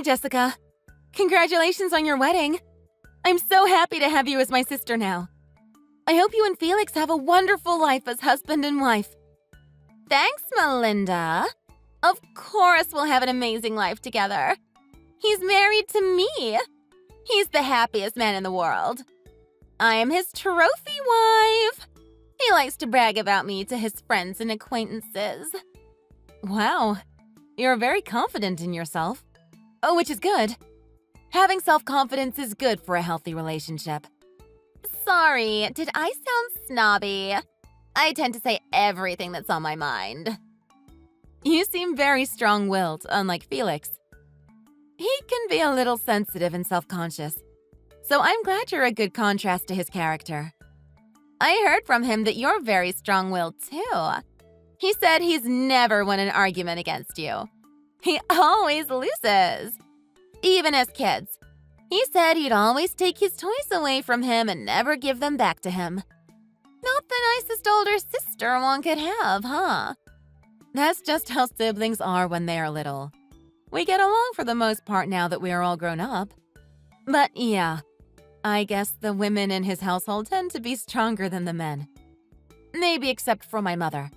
Jessica. Congratulations on your wedding. I'm so happy to have you as my sister now. I hope you and Felix have a wonderful life as husband and wife. Thanks, Melinda. Of course we'll have an amazing life together. He's married to me. He's the happiest man in the world. I am his trophy wife. He likes to brag about me to his friends and acquaintances. Wow, you're very confident in yourself. Oh, which is good. Having self-confidence is good for a healthy relationship. Sorry, did I sound snobby? I tend to say everything that's on my mind. You seem very strong-willed, unlike Felix. He can be a little sensitive and self-conscious, so I'm glad you're a good contrast to his character. I heard from him that you're very strong-willed, too. He said he's never won an argument against you. He always loses. Even as kids. He said he'd always take his toys away from him and never give them back to him. Not the nicest older sister one could have, huh? That's just how siblings are when they are little. We get along for the most part now that we are all grown up. But yeah, I guess the women in his household tend to be stronger than the men. Maybe except for my mother.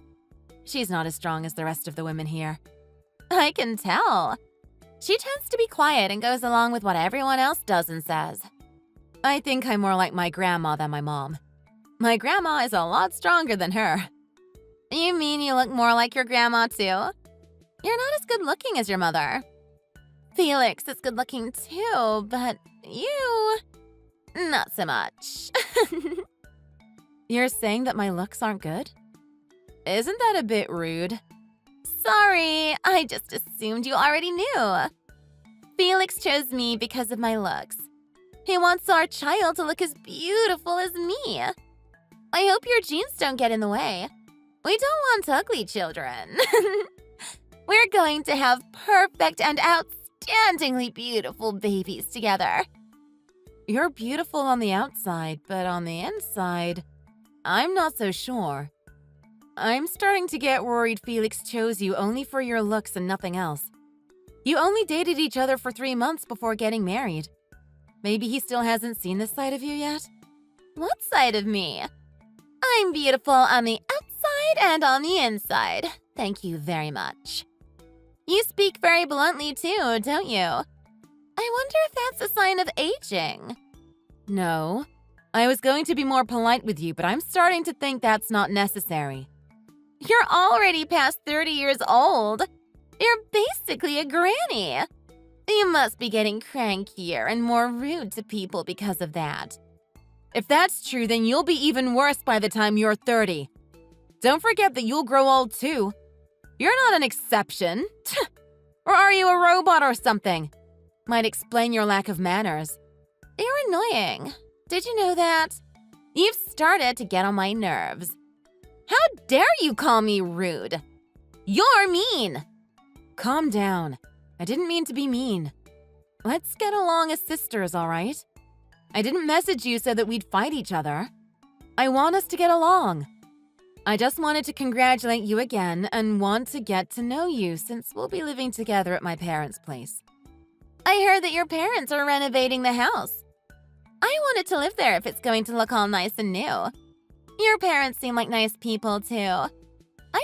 She's not as strong as the rest of the women here. I can tell. She tends to be quiet and goes along with what everyone else does and says. I think I'm more like my grandma than my mom. My grandma is a lot stronger than her. You mean you look more like your grandma, too? You're not as good-looking as your mother. Felix is good-looking, too, but you… not so much. You're saying that my looks aren't good? Isn't that a bit rude? Sorry, I just assumed you already knew. Felix chose me because of my looks. He wants our child to look as beautiful as me. I hope your genes don't get in the way. We don't want ugly children. We're going to have perfect and outstandingly beautiful babies together. You're beautiful on the outside, but on the inside, I'm not so sure. I'm starting to get worried Felix chose you only for your looks and nothing else. You only dated each other for 3 months before getting married. Maybe he still hasn't seen this side of you yet? What side of me? I'm beautiful on the outside and on the inside. Thank you very much. You speak very bluntly too, don't you? I wonder if that's a sign of aging. No. I was going to be more polite with you, but I'm starting to think that's not necessary. You're already past 30 years old. You're basically a granny. You must be getting crankier and more rude to people because of that. If that's true, then you'll be even worse by the time you're 30. Don't forget that you'll grow old too. You're not an exception. Or are you a robot or something? Might explain your lack of manners. You're annoying. Did you know that? You've started to get on my nerves. How dare you call me rude? You're mean. Calm down. I didn't mean to be mean. Let's get along as sisters, all right? I didn't message you so that we'd fight each other. I want us to get along. I just wanted to congratulate you again and want to get to know you since we'll be living together at my parents' place. I heard that your parents are renovating the house. I wanted to live there if it's going to look all nice and new. Your parents seem like nice people, too. I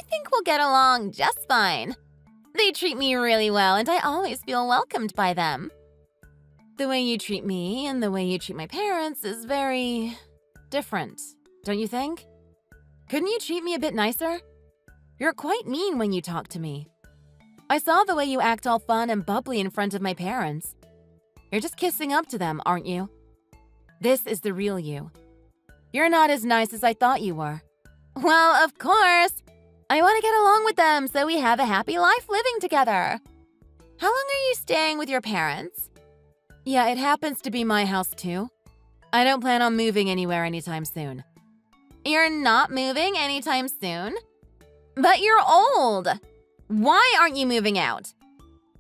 think we'll get along just fine. They treat me really well, and I always feel welcomed by them. The way you treat me and the way you treat my parents is very different, don't you think? Couldn't you treat me a bit nicer? You're quite mean when you talk to me. I saw the way you act all fun and bubbly in front of my parents. You're just kissing up to them, aren't you? This is the real you. You're not as nice as I thought you were. Well, of course. I want to get along with them so we have a happy life living together. How long are you staying with your parents? Yeah, it happens to be my house too. I don't plan on moving anywhere anytime soon. You're not moving anytime soon? But you're old. Why aren't you moving out?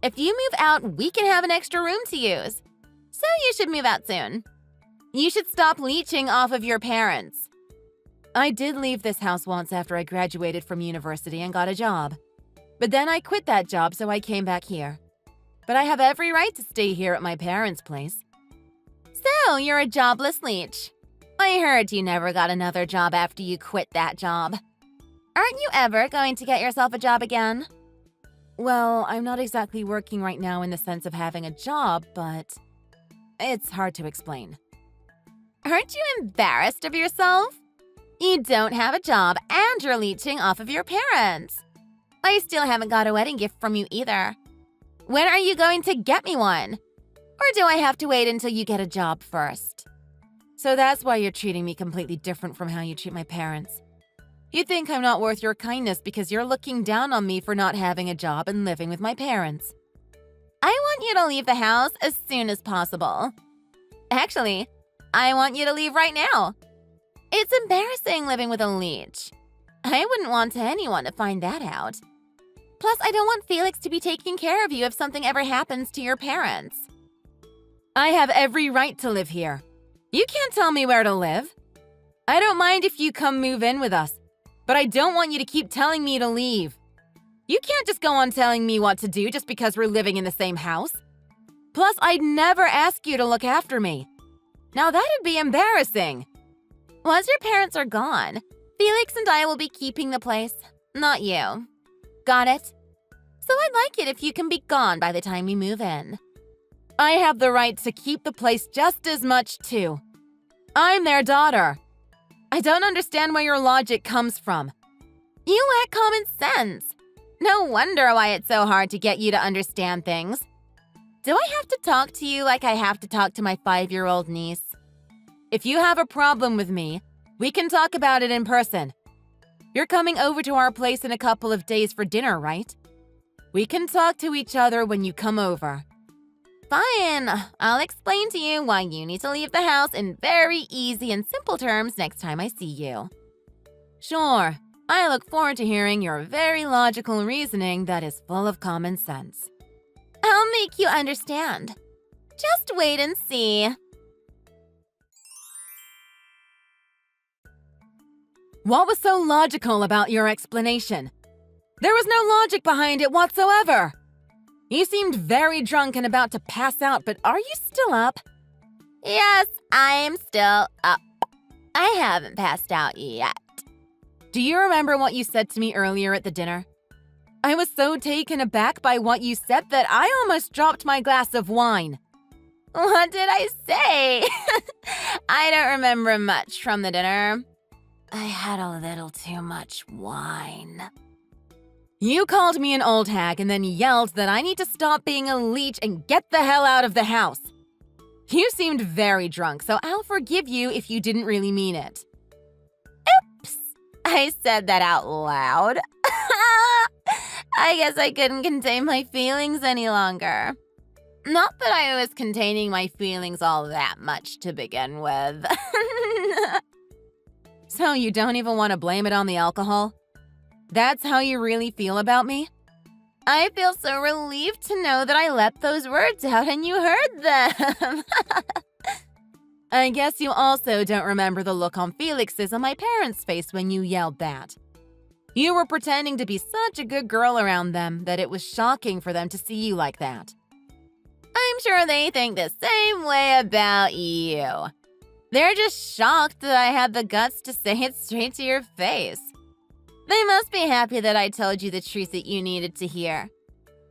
If you move out, we can have an extra room to use. So you should move out soon. You should stop leeching off of your parents. I did leave this house once after I graduated from university and got a job. But then I quit that job, so I came back here. but I have every right to stay here at my parents' place. So, you're a jobless leech. I heard you never got another job after you quit that job. Aren't you ever going to get yourself a job again? Well, I'm not exactly working right now in the sense of having a job, but it's hard to explain. Aren't you embarrassed of yourself? You don't have a job and you're leeching off of your parents. I still haven't got a wedding gift from you either. When are you going to get me one? Or do I have to wait until you get a job first? So that's why you're treating me completely different from how you treat my parents. You think I'm not worth your kindness because you're looking down on me for not having a job and living with my parents. I want you to leave the house as soon as possible. Actually, I want you to leave right now. It's embarrassing living with a leech. I wouldn't want anyone to find that out. Plus, I don't want Felix to be taking care of you if something ever happens to your parents. I have every right to live here. You can't tell me where to live. I don't mind if you come move in with us, but I don't want you to keep telling me to leave. You can't just go on telling me what to do just because we're living in the same house. Plus, I'd never ask you to look after me. Now that'd be embarrassing. Once your parents are gone, Felix and I will be keeping the place, not you. Got it? So I'd like it if you can be gone by the time we move in. I have the right to keep the place just as much, too. I'm their daughter. I don't understand where your logic comes from. You lack common sense. No wonder why it's so hard to get you to understand things. Do I have to talk to you like I have to talk to my 5-year-old niece? If you have a problem with me, we can talk about it in person. You're coming over to our place in a couple of days for dinner, right? We can talk to each other when you come over. Fine, I'll explain to you why you need to leave the house in very easy and simple terms next time I see you. Sure, I look forward to hearing your very logical reasoning that is full of common sense. I'll make you understand. Just wait and see. What was so logical about your explanation? There was no logic behind it whatsoever. You seemed very drunk and about to pass out, but are you still up? Yes, I'm still up. I haven't passed out yet. Do you remember what you said to me earlier at the dinner? I was so taken aback by what you said that I almost dropped my glass of wine. What did I say? I don't remember much from the dinner. I had a little too much wine. You called me an old hag and then yelled that I need to stop being a leech and get the hell out of the house. You seemed very drunk, so I'll forgive you if you didn't really mean it. Oops! I said that out loud. I guess I couldn't contain my feelings any longer. Not that I was containing my feelings all that much to begin with. So you don't even want to blame it on the alcohol? That's how you really feel about me? I feel so relieved to know that I let those words out and you heard them. I guess you also don't remember the look on Felix's and my parents' face when you yelled that. You were pretending to be such a good girl around them that it was shocking for them to see you like that. I'm sure they think the same way about you. They're just shocked that I had the guts to say it straight to your face. They must be happy that I told you the truth that you needed to hear.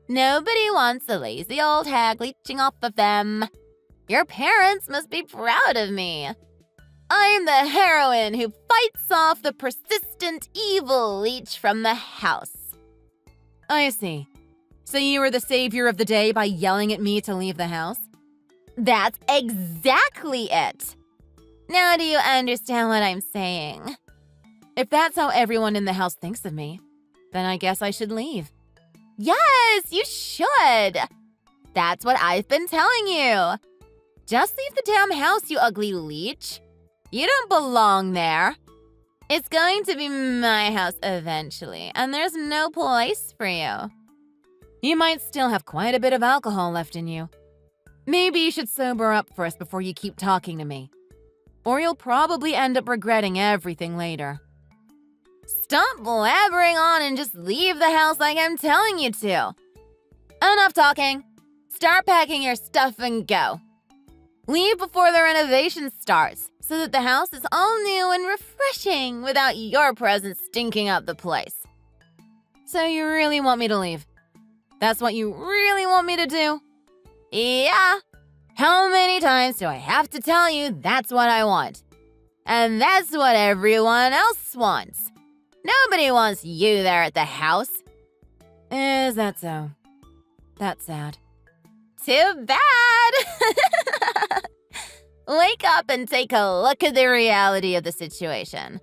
Nobody wants a lazy old hag leeching off of them. Your parents must be proud of me. I'm the heroine who fights off the persistent evil leech from the house. I see. So you were the savior of the day by yelling at me to leave the house? That's exactly it. Now do you understand what I'm saying? If that's how everyone in the house thinks of me, then I guess I should leave. Yes, you should. That's what I've been telling you. Just leave the damn house, you ugly leech. You don't belong there. It's going to be my house eventually, and there's no place for you. You might still have quite a bit of alcohol left in you. Maybe you should sober up first before you keep talking to me. Or you'll probably end up regretting everything later. Stop blabbering on and just leave the house like I'm telling you to. Enough talking. Start packing your stuff and go. Leave before the renovation starts so that the house is all new and refreshing without your presence stinking up the place. So you really want me to leave? That's what you really want me to do? Yeah. How many times do I have to tell you that's what I want? And that's what everyone else wants. Nobody wants you there at the house. Is that so? That's sad. Too bad! Wake up and take a look at the reality of the situation.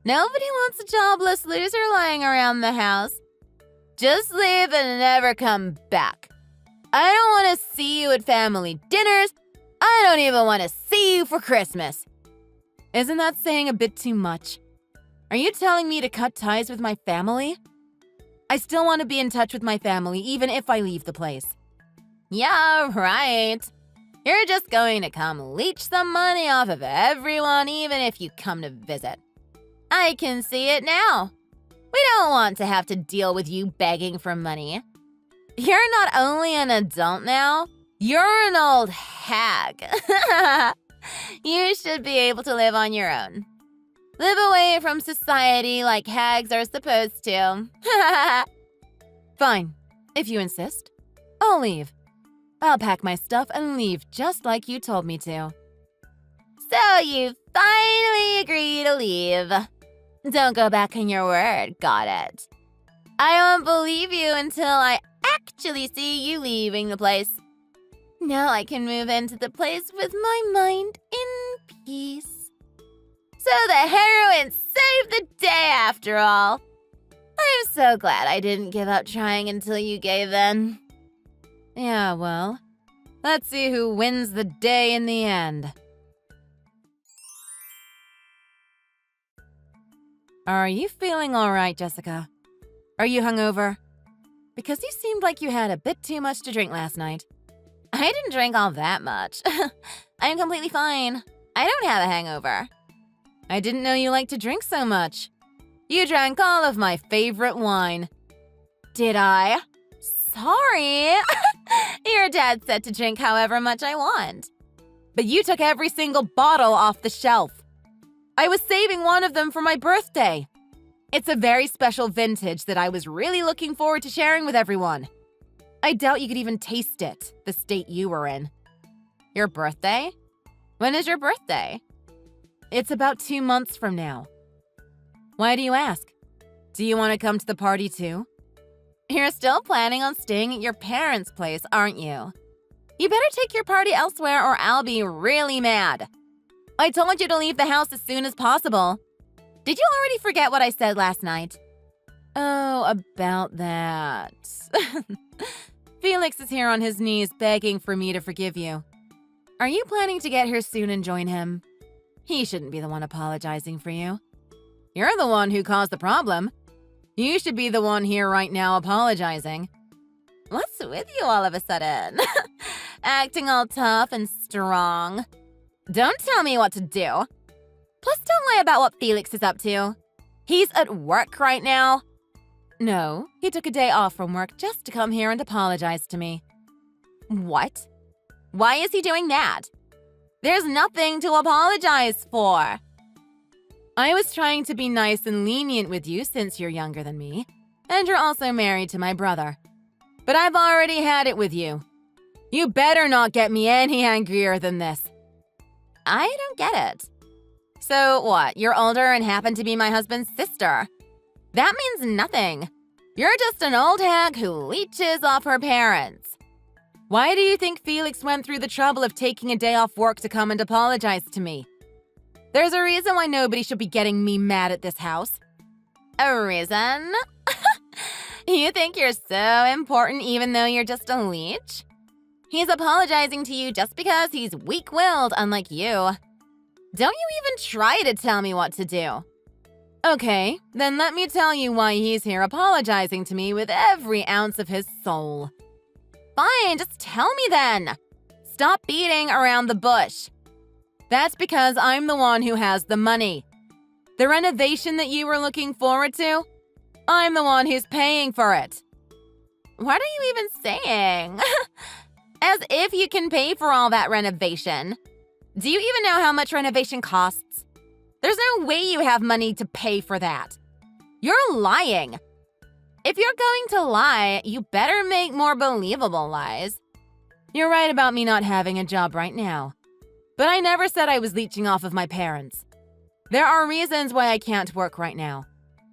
Nobody wants a jobless loser lying around the house. Just leave and never come back. I don't want to see you at family dinners. I don't even want to see you for Christmas. Isn't that saying a bit too much? Are you telling me to cut ties with my family? I still want to be in touch with my family even if I leave the place. Yeah, right. You're just going to come leech some money off of everyone even if you come to visit. I can see it now. We don't want to have to deal with you begging for money. You're not only an adult now, you're an old hag. You should be able to live on your own. Live away from society like hags are supposed to. Fine. If you insist, I'll leave. I'll pack my stuff and leave just like you told me to. So you finally agree to leave. Don't go back on your word, got it? I won't believe you until I actually see you leaving the place. Now I can move into the place with my mind in peace. So the heroine saved the day after all. I'm so glad I didn't give up trying until you gave in. Yeah, well, let's see who wins the day in the end. Are you feeling all right, Jessica? Are you hungover? Because you seemed like you had a bit too much to drink last night. I didn't drink all that much. I'm completely fine. I don't have a hangover. I didn't know you liked to drink so much. You drank all of my favorite wine. Did I? Sorry. Your dad said to drink however much I want. But you took every single bottle off the shelf. I was saving one of them for my birthday. It's a very special vintage that I was really looking forward to sharing with everyone. I doubt you could even taste it, the state you were in. Your birthday? When is your birthday? It's about 2 months from now. Why do you ask? Do you want to come to the party too? You're still planning on staying at your parents' place, aren't you? You better take your party elsewhere or I'll be really mad. I told you to leave the house as soon as possible. Did you already forget what I said last night? Oh, about that. Felix is here on his knees begging for me to forgive you. Are you planning to get here soon and join him? He shouldn't be the one apologizing for you. You're the one who caused the problem. You should be the one here right now apologizing. What's with you all of a sudden? Acting all tough and strong. Don't tell me what to do. Plus, don't lie about what Felix is up to. He's at work right now. No, he took a day off from work just to come here and apologize to me. What? Why is he doing that? There's nothing to apologize for. I was trying to be nice and lenient with you since you're younger than me, and you're also married to my brother. But I've already had it with you. You better not get me any angrier than this. I don't get it. So what, you're older and happen to be my husband's sister. That means nothing. You're just an old hag who leeches off her parents. Why do you think Felix went through the trouble of taking a day off work to come and apologize to me? There's a reason why nobody should be getting me mad at this house. A reason? You think you're so important even though you're just a leech? He's apologizing to you just because he's weak-willed, unlike you. Don't you even try to tell me what to do. Okay, then let me tell you why he's here apologizing to me with every ounce of his soul. Fine, just tell me then. Stop beating around the bush. That's because I'm the one who has the money. The renovation that you were looking forward to, I'm the one who's paying for it. What are you even saying? As if you can pay for all that renovation. Do you even know how much renovation costs? There's no way you have money to pay for that. You're lying. If you're going to lie, you better make more believable lies. You're right about me not having a job right now. But I never said I was leeching off of my parents. There are reasons why I can't work right now.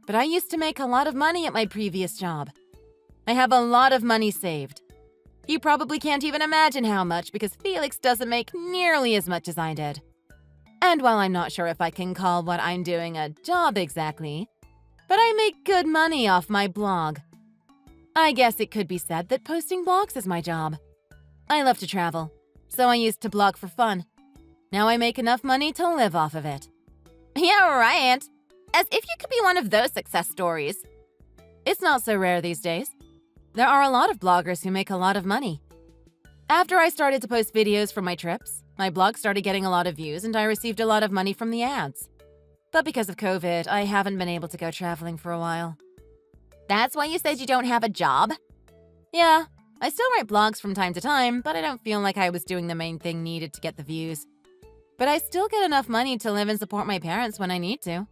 But I used to make a lot of money at my previous job. I have a lot of money saved. You probably can't even imagine how much because Felix doesn't make nearly as much as I did. And while I'm not sure if I can call what I'm doing a job exactly, but I make good money off my blog. I guess it could be said that posting blogs is my job. I love to travel, so I used to blog for fun. Now I make enough money to live off of it. Yeah, right. As if you could be one of those success stories. It's not so rare these days. There are a lot of bloggers who make a lot of money. After I started to post videos from my trips, my blog started getting a lot of views and I received a lot of money from the ads. But because of COVID, I haven't been able to go traveling for a while. That's why you said you don't have a job? Yeah, I still write blogs from time to time, but I don't feel like I was doing the main thing needed to get the views. But I still get enough money to live and support my parents when I need to.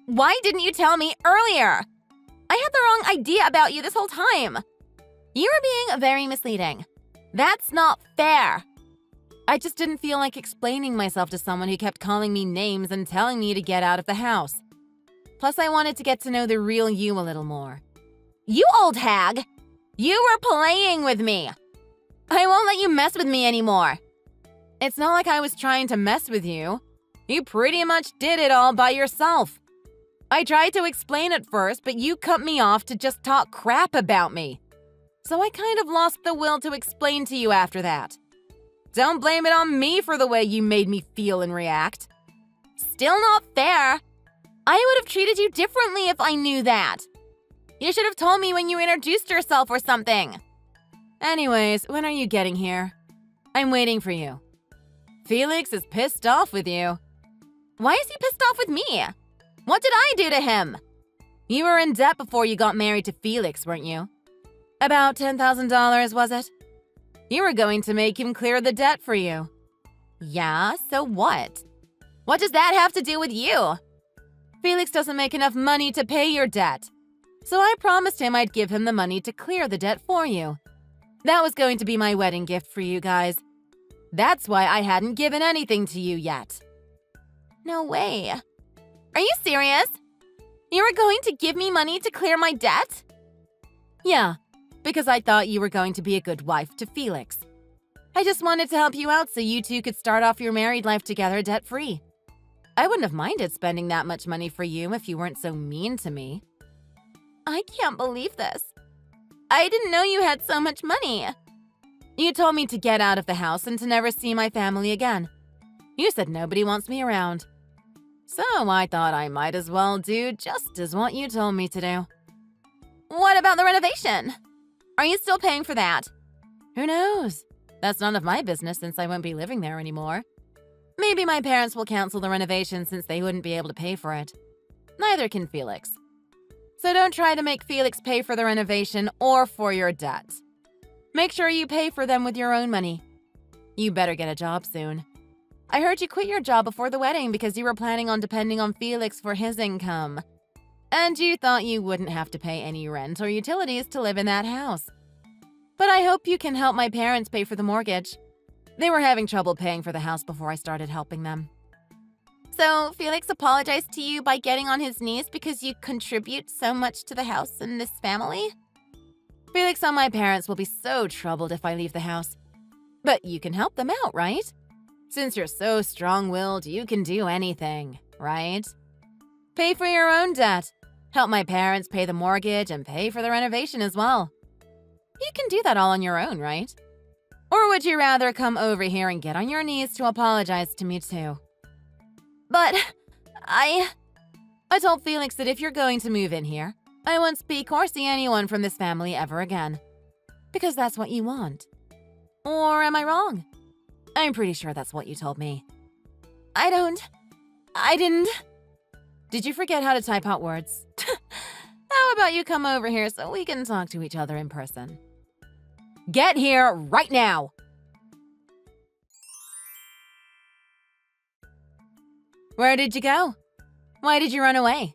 Why didn't you tell me earlier? I had the wrong idea about you this whole time. You were being very misleading. That's not fair. I just didn't feel like explaining myself to someone who kept calling me names and telling me to get out of the house. Plus, I wanted to get to know the real you a little more. You old hag! You were playing with me! I won't let you mess with me anymore. It's not like I was trying to mess with you. You pretty much did it all by yourself. I tried to explain at first, but you cut me off to just talk crap about me. So I kind of lost the will to explain to you after that. Don't blame it on me for the way you made me feel and react. Still not fair. I would have treated you differently if I knew that. You should have told me when you introduced yourself or something. Anyways, when are you getting here? I'm waiting for you. Felix is pissed off with you. Why is he pissed off with me? What did I do to him? You were in debt before you got married to Felix, weren't you? About $10,000, was it? You were going to make him clear the debt for you. Yeah, so what? What does that have to do with you? Felix doesn't make enough money to pay your debt. So I promised him I'd give him the money to clear the debt for you. That was going to be my wedding gift for you guys. That's why I hadn't given anything to you yet. No way. Are you serious? You were going to give me money to clear my debt? Yeah, because I thought you were going to be a good wife to Felix. I just wanted to help you out so you two could start off your married life together debt-free. I wouldn't have minded spending that much money for you if you weren't so mean to me. I can't believe this. I didn't know you had so much money. You told me to get out of the house and to never see my family again. You said nobody wants me around. So I thought I might as well do just as what you told me to do. What about the renovation? Are you still paying for that? Who knows? That's none of my business since I won't be living there anymore. Maybe my parents will cancel the renovation since they wouldn't be able to pay for it. Neither can Felix. So don't try to make Felix pay for the renovation or for your debt. Make sure you pay for them with your own money. You better get a job soon. I heard you quit your job before the wedding because you were planning on depending on Felix for his income. And you thought you wouldn't have to pay any rent or utilities to live in that house. But I hope you can help my parents pay for the mortgage. They were having trouble paying for the house before I started helping them. So Felix apologized to you by getting on his knees because you contribute so much to the house and this family? Felix and my parents will be so troubled if I leave the house. But you can help them out, right? Since you're so strong-willed, you can do anything, right? Pay for your own debt. Help my parents pay the mortgage and pay for the renovation as well. You can do that all on your own, right? Or would you rather come over here and get on your knees to apologize to me too? But I told Felix that if you're going to move in here, I won't speak or see anyone from this family ever again. Because that's what you want. Or am I wrong? I'm pretty sure that's what you told me. I didn't. Did you forget how to type out words? How about you come over here so we can talk to each other in person? Get here right now! Where did you go? Why did you run away?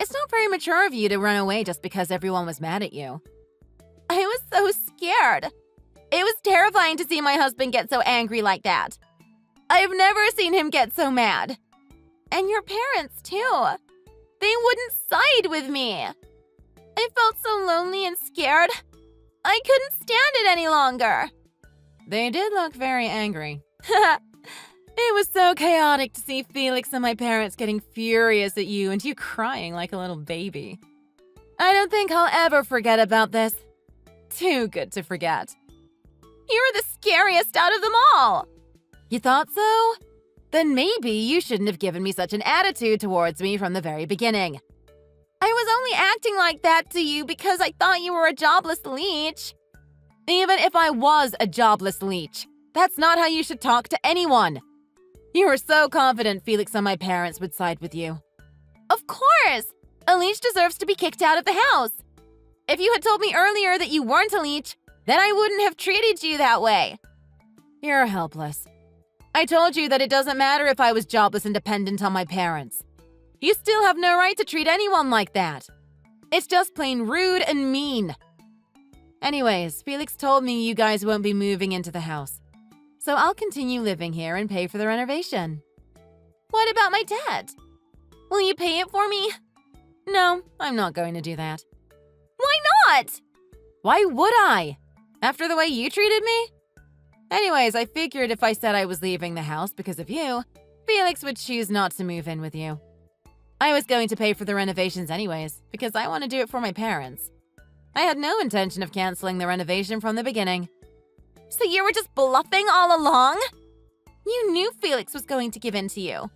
It's not very mature of you to run away just because everyone was mad at you. I was so scared. It was terrifying to see my husband get so angry like that. I've never seen him get so mad. And your parents, too. They wouldn't side with me. I felt so lonely and scared. I couldn't stand it any longer. They did look very angry. It was so chaotic to see Felix and my parents getting furious at you and you crying like a little baby. I don't think I'll ever forget about this. Too good to forget. You were the scariest out of them all. You thought so? Then maybe you shouldn't have given me such an attitude towards me from the very beginning. I was only acting like that to you because I thought you were a jobless leech. Even if I was a jobless leech, that's not how you should talk to anyone. You were so confident Felix and my parents would side with you. Of course! A leech deserves to be kicked out of the house. If you had told me earlier that you weren't a leech, then I wouldn't have treated you that way. You're helpless. I told you that it doesn't matter if I was jobless and dependent on my parents. You still have no right to treat anyone like that. It's just plain rude and mean. Anyways, Felix told me you guys won't be moving into the house. So I'll continue living here and pay for the renovation. What about my debt? Will you pay it for me? No, I'm not going to do that. Why not? Why would I? After the way you treated me? Anyways, I figured if I said I was leaving the house because of you, Felix would choose not to move in with you. I was going to pay for the renovations anyways, because I want to do it for my parents. I had no intention of canceling the renovation from the beginning. So you were just bluffing all along? You knew Felix was going to give in to you.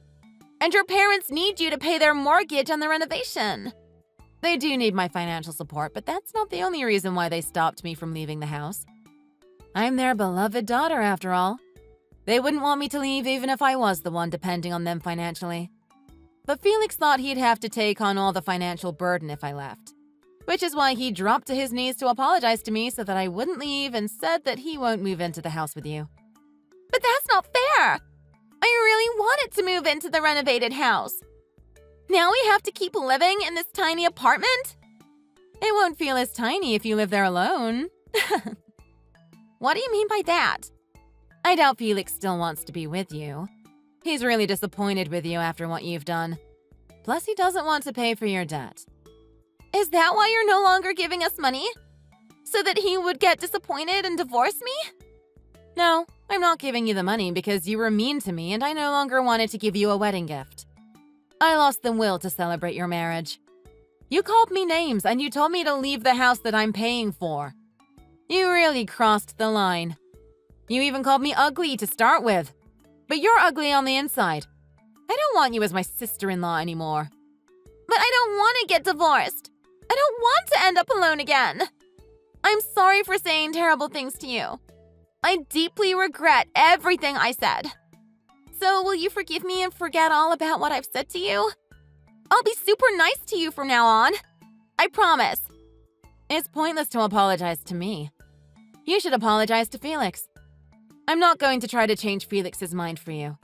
And your parents need you to pay their mortgage on the renovation. They do need my financial support, but that's not the only reason why they stopped me from leaving the house. I'm their beloved daughter, after all. They wouldn't want me to leave even if I was the one depending on them financially. But Felix thought he'd have to take on all the financial burden if I left. Which is why he dropped to his knees to apologize to me so that I wouldn't leave and said that he won't move into the house with you. But that's not fair! I really wanted to move into the renovated house. Now we have to keep living in this tiny apartment? It won't feel as tiny if you live there alone. What do you mean by that? I doubt Felix still wants to be with you. He's really disappointed with you after what you've done. Plus, he doesn't want to pay for your debt. Is that why you're no longer giving us money? So that he would get disappointed and divorce me? No, I'm not giving you the money because you were mean to me and I no longer wanted to give you a wedding gift. I lost the will to celebrate your marriage. You called me names and you told me to leave the house that I'm paying for. You really crossed the line. You even called me ugly to start with. But you're ugly on the inside. I don't want you as my sister-in-law anymore. But I don't want to get divorced. I don't want to end up alone again. I'm sorry for saying terrible things to you. I deeply regret everything I said. So will you forgive me and forget all about what I've said to you? I'll be super nice to you from now on. I promise. It's pointless to apologize to me. You should apologize to Felix. I'm not going to try to change Felix's mind for you.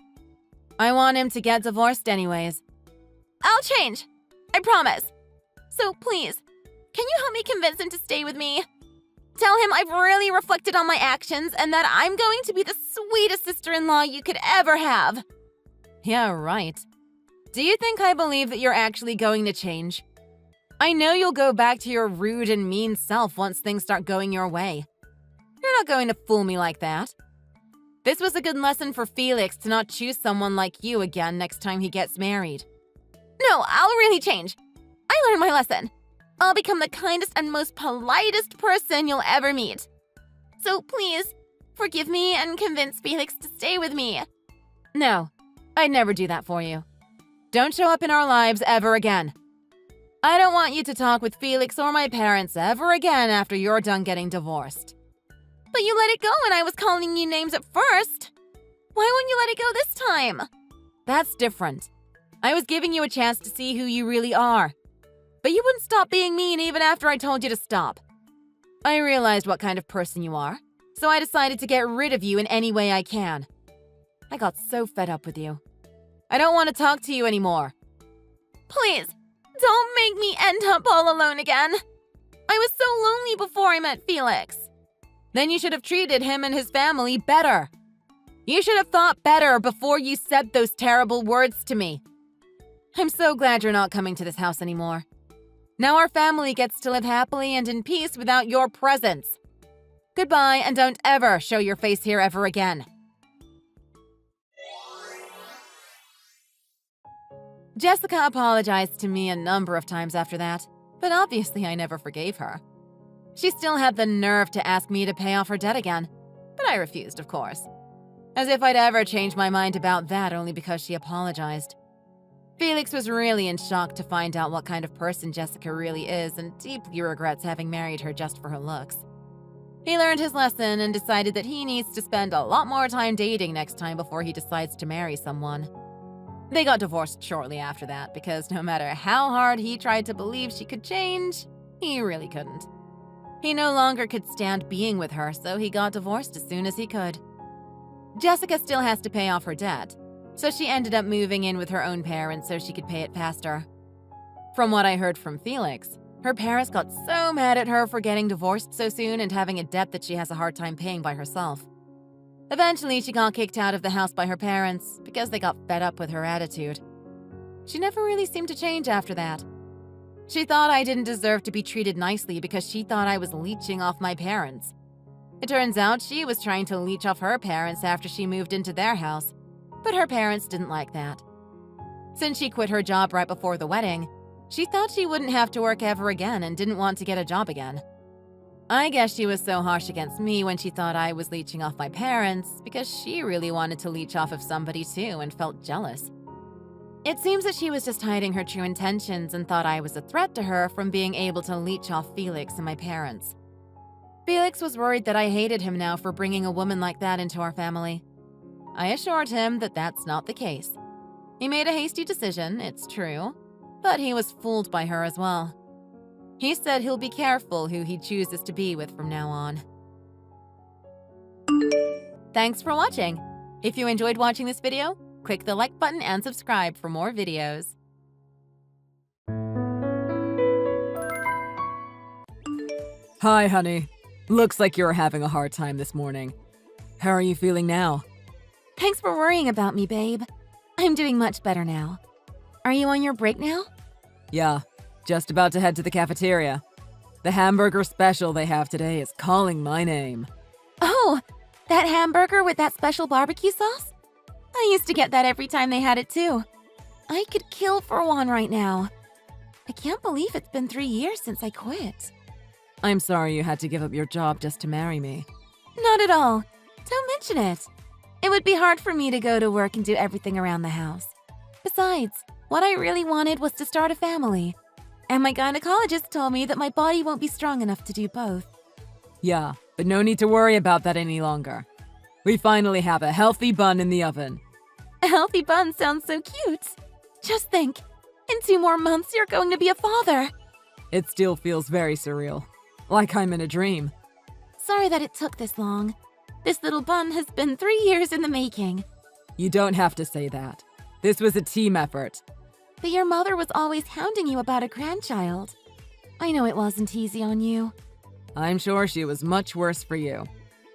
I want him to get divorced anyways. I'll change. I promise. So please, can you help me convince him to stay with me? Tell him I've really reflected on my actions and that I'm going to be the sweetest sister-in-law you could ever have. Yeah, right. Do you think I believe that you're actually going to change? I know you'll go back to your rude and mean self once things start going your way. You're not going to fool me like that. This was a good lesson for Felix to not choose someone like you again next time he gets married. No, I'll really change. I learned my lesson. I'll become the kindest and most politest person you'll ever meet. So please, forgive me and convince Felix to stay with me. No, I'd never do that for you. Don't show up in our lives ever again. I don't want you to talk with Felix or my parents ever again after you're done getting divorced. But you let it go when I was calling you names at first. Why wouldn't you let it go this time? That's different. I was giving you a chance to see who you really are. But you wouldn't stop being mean even after I told you to stop. I realized what kind of person you are, so I decided to get rid of you in any way I can. I got so fed up with you. I don't want to talk to you anymore. Please, don't make me end up all alone again. I was so lonely before I met Felix. Then you should have treated him and his family better. You should have thought better before you said those terrible words to me. I'm so glad you're not coming to this house anymore. Now our family gets to live happily and in peace without your presence. Goodbye, and don't ever show your face here ever again. Jessica apologized to me a number of times after that, but obviously I never forgave her. She still had the nerve to ask me to pay off her debt again, but I refused, of course. As if I'd ever change my mind about that only because she apologized. Felix was really in shock to find out what kind of person Jessica really is and deeply regrets having married her just for her looks. He learned his lesson and decided that he needs to spend a lot more time dating next time before he decides to marry someone. They got divorced shortly after that because no matter how hard he tried to believe she could change, he really couldn't. He no longer could stand being with her, so he got divorced as soon as he could. Jessica still has to pay off her debt, so she ended up moving in with her own parents so she could pay it faster. From what I heard from Felix, her parents got so mad at her for getting divorced so soon and having a debt that she has a hard time paying by herself. Eventually, she got kicked out of the house by her parents because they got fed up with her attitude. She never really seemed to change after that. She thought I didn't deserve to be treated nicely because she thought I was leeching off my parents. It turns out she was trying to leech off her parents after she moved into their house, but her parents didn't like that. Since she quit her job right before the wedding, she thought she wouldn't have to work ever again and didn't want to get a job again. I guess she was so harsh against me when she thought I was leeching off my parents because she really wanted to leech off of somebody too and felt jealous. It seems that she was just hiding her true intentions and thought I was a threat to her from being able to leech off Felix and my parents. Felix was worried that I hated him now for bringing a woman like that into our family. I assured him that that's not the case. He made a hasty decision, it's true, but he was fooled by her as well. He said he'll be careful who he chooses to be with from now on. Thanks for watching. If you enjoyed watching this video, click the like button and subscribe for more videos. Hi, honey. Looks like you're having a hard time this morning. How are you feeling now? Thanks for worrying about me, babe. I'm doing much better now. Are you on your break now? Yeah, just about to head to the cafeteria. The hamburger special they have today is calling my name. Oh, that hamburger with that special barbecue sauce? I used to get that every time they had it too. I could kill for one right now. I can't believe it's been 3 years since I quit. I'm sorry you had to give up your job just to marry me. Not at all. Don't mention it. It would be hard for me to go to work and do everything around the house. Besides, what I really wanted was to start a family. And my gynecologist told me that my body won't be strong enough to do both. Yeah, but no need to worry about that any longer. We finally have a healthy bun in the oven. A healthy bun sounds so cute. Just think, in 2 more months you're going to be a father. It still feels very surreal, like I'm in a dream. Sorry that it took this long. This little bun has been 3 years in the making. You don't have to say that. This was a team effort. But your mother was always hounding you about a grandchild. I know it wasn't easy on you. I'm sure she was much worse for you.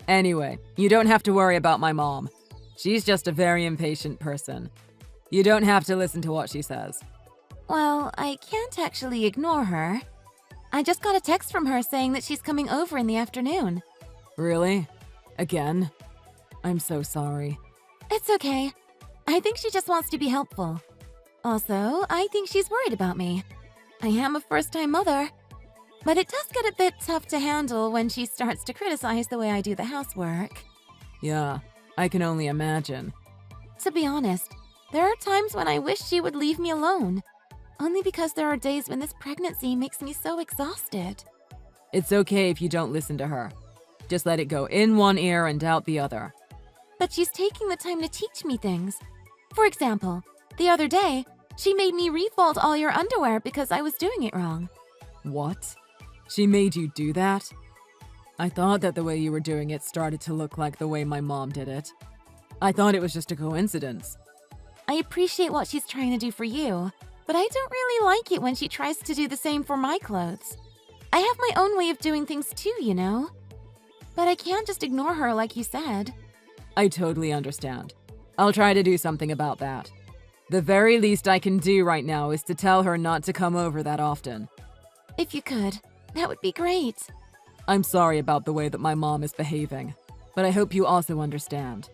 Anyway, you don't have to worry about my mom. She's just a very impatient person. You don't have to listen to what she says. Well, I can't actually ignore her. I just got a text from her saying that she's coming over in the afternoon. Really? Again? I'm so sorry. It's okay. I think she just wants to be helpful. Also, I think she's worried about me. I am a first-time mother. But it does get a bit tough to handle when she starts to criticize the way I do the housework. Yeah, I can only imagine. To be honest, there are times when I wish she would leave me alone. Only because there are days when this pregnancy makes me so exhausted. It's okay if you don't listen to her. Just let it go in one ear and out the other. But she's taking the time to teach me things. For example, the other day, she made me refold all your underwear because I was doing it wrong. What? She made you do that? I thought that the way you were doing it started to look like the way my mom did it. I thought it was just a coincidence. I appreciate what she's trying to do for you, but I don't really like it when she tries to do the same for my clothes. I have my own way of doing things too, you know? But I can't just ignore her like you said. I totally understand. I'll try to do something about that. The very least I can do right now is to tell her not to come over that often. If you could, that would be great. I'm sorry about the way that my mom is behaving, but I hope you also understand.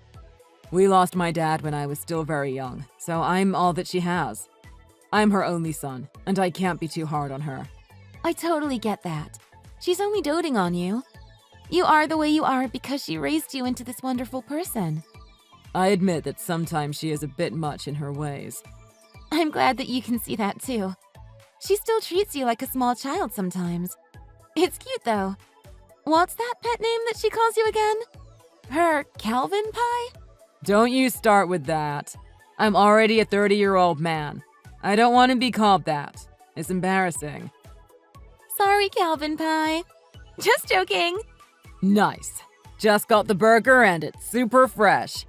We lost my dad when I was still very young, so I'm all that she has. I'm her only son, and I can't be too hard on her. I totally get that. She's only doting on you. You are the way you are because she raised you into this wonderful person. I admit that sometimes she is a bit much in her ways. I'm glad that you can see that too. She still treats you like a small child sometimes. It's cute though. What's that pet name that she calls you again? Her Calvin pie? Don't you start with that. I'm already a 30-year-old man. I don't want to be called that. It's embarrassing. Sorry, Calvin pie. Just joking. Nice. Just got the burger and it's super fresh.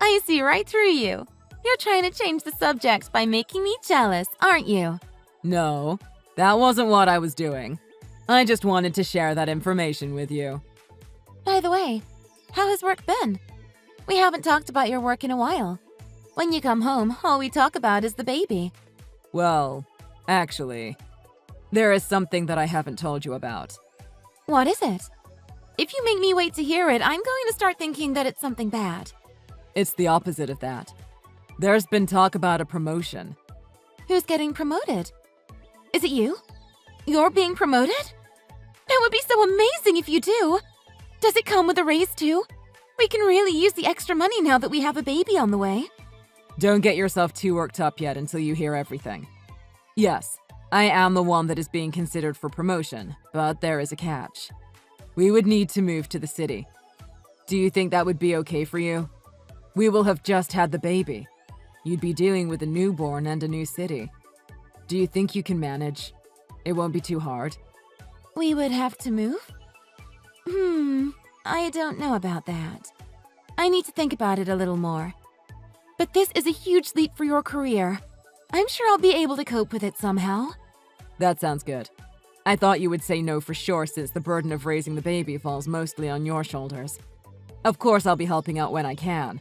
I see right through you. You're trying to change the subject by making me jealous, aren't you? No, that wasn't what I was doing. I just wanted to share that information with you. By the way, how has work been? We haven't talked about your work in a while. When you come home, all we talk about is the baby. Well, actually, there is something that I haven't told you about. What is it? If you make me wait to hear it, I'm going to start thinking that it's something bad. It's the opposite of that. There's been talk about a promotion. Who's getting promoted? Is it you? You're being promoted? That would be so amazing if you do. Does it come with a raise too? We can really use the extra money now that we have a baby on the way. Don't get yourself too worked up yet until you hear everything. Yes, I am the one that is being considered for promotion, but there is a catch. We would need to move to the city. Do you think that would be okay for you? We will have just had the baby. You'd be dealing with a newborn and a new city. Do you think you can manage? It won't be too hard. We would have to move? I don't know about that. I need to think about it a little more. But this is a huge leap for your career. I'm sure I'll be able to cope with it somehow. That sounds good. I thought you would say no for sure since the burden of raising the baby falls mostly on your shoulders. Of course, I'll be helping out when I can.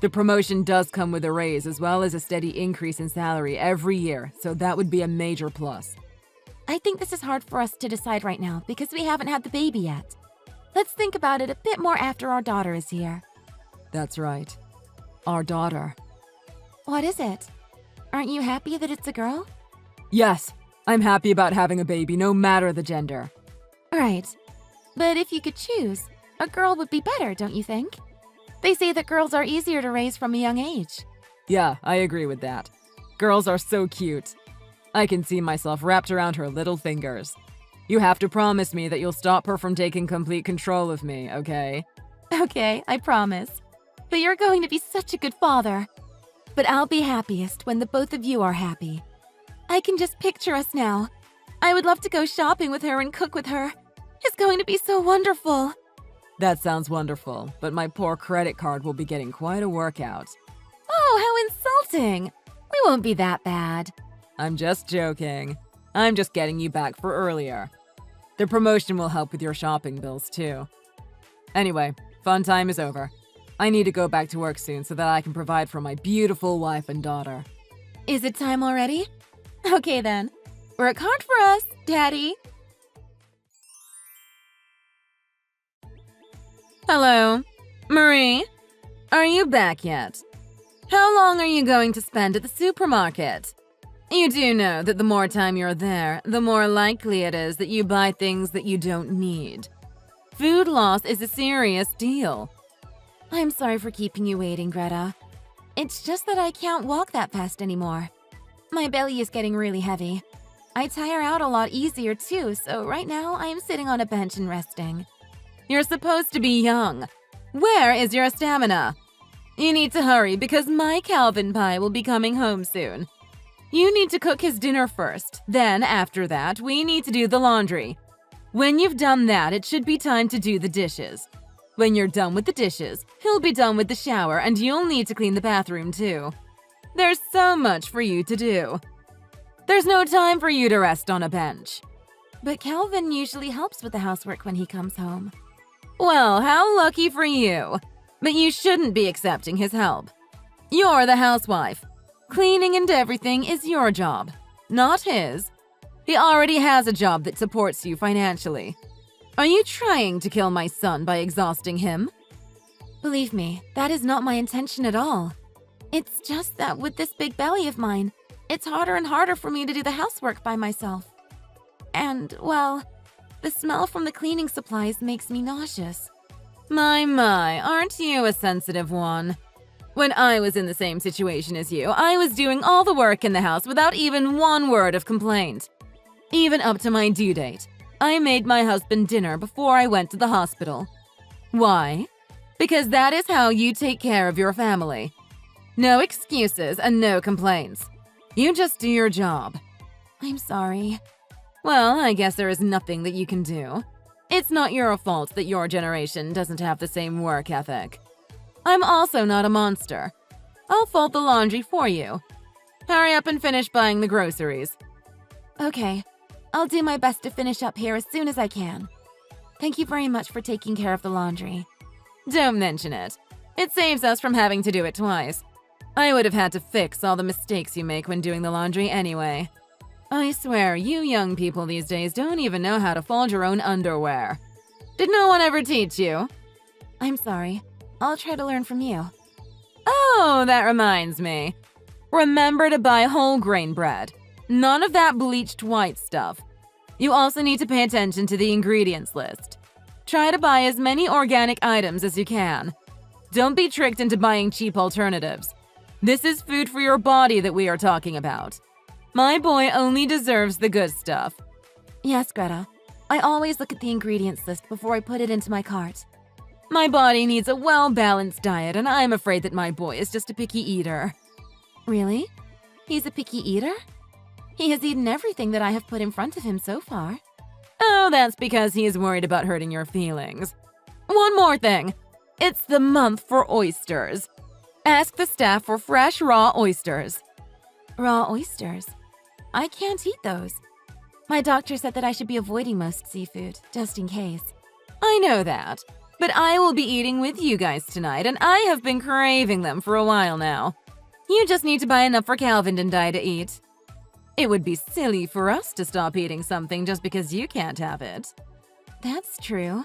The promotion does come with a raise as well as a steady increase in salary every year, so that would be a major plus. I think this is hard for us to decide right now because we haven't had the baby yet. Let's think about it a bit more after our daughter is here. That's right. Our daughter. What is it? Aren't you happy that it's a girl? Yes, I'm happy about having a baby no matter the gender. Right. But if you could choose, a girl would be better, don't you think? They say that girls are easier to raise from a young age. Yeah, I agree with that. Girls are so cute. I can see myself wrapped around her little fingers. You have to promise me that you'll stop her from taking complete control of me, okay? Okay, I promise. But you're going to be such a good father. But I'll be happiest when the both of you are happy. I can just picture us now. I would love to go shopping with her and cook with her. It's going to be so wonderful. That sounds wonderful, but my poor credit card will be getting quite a workout. Oh, how insulting. We won't be that bad. I'm just joking. I'm just getting you back for earlier. The promotion will help with your shopping bills, too. Anyway, fun time is over. I need to go back to work soon so that I can provide for my beautiful wife and daughter. Is it time already? Okay then. Work hard for us, Daddy. Hello. Marie? Are you back yet? How long are you going to spend at the supermarket? You do know that the more time you're there, the more likely it is that you buy things that you don't need. Food loss is a serious deal. I'm sorry for keeping you waiting, Greta. It's just that I can't walk that fast anymore. My belly is getting really heavy. I tire out a lot easier too, so right now I am sitting on a bench and resting. You're supposed to be young. Where is your stamina? You need to hurry because my Calvin pie will be coming home soon. You need to cook his dinner first. Then, after that, we need to do the laundry. When you've done that, it should be time to do the dishes. When you're done with the dishes, he'll be done with the shower and you'll need to clean the bathroom too. There's so much for you to do. There's no time for you to rest on a bench. But Calvin usually helps with the housework when he comes home. Well, how lucky for you. But you shouldn't be accepting his help. You're the housewife. Cleaning and everything is your job, not his. He already has a job that supports you financially. Are you trying to kill my son by exhausting him? Believe me, that is not my intention at all. It's just that with this big belly of mine, it's harder and harder for me to do the housework by myself. And, well, the smell from the cleaning supplies makes me nauseous. My, aren't you a sensitive one? When I was in the same situation as you, I was doing all the work in the house without even one word of complaint. Even up to my due date, I made my husband dinner before I went to the hospital. Why? Because that is how you take care of your family. No excuses and no complaints. You just do your job. I'm sorry. Well, I guess there is nothing that you can do. It's not your fault that your generation doesn't have the same work ethic. I'm also not a monster. I'll fold the laundry for you. Hurry up and finish buying the groceries. Okay, I'll do my best to finish up here as soon as I can. Thank you very much for taking care of the laundry. Don't mention it. It saves us from having to do it twice. I would have had to fix all the mistakes you make when doing the laundry anyway. I swear, you young people these days don't even know how to fold your own underwear. Did no one ever teach you? I'm sorry. I'll try to learn from you. Oh, that reminds me. Remember to buy whole grain bread. None of that bleached white stuff. You also need to pay attention to the ingredients list. Try to buy as many organic items as you can. Don't be tricked into buying cheap alternatives. This is food for your body that we are talking about. My boy only deserves the good stuff. Yes, Greta. I always look at the ingredients list before I put it into my cart. My body needs a well-balanced diet, and I'm afraid that my boy is just a picky eater. Really? He's a picky eater? He has eaten everything that I have put in front of him so far. Oh, that's because he is worried about hurting your feelings. One more thing. It's the month for oysters. Ask the staff for fresh, raw oysters. Raw oysters? I can't eat those. My doctor said that I should be avoiding most seafood, just in case. I know that, but I will be eating with you guys tonight, and I have been craving them for a while now. You just need to buy enough for Calvin and I to eat. It would be silly for us to stop eating something just because you can't have it. That's true.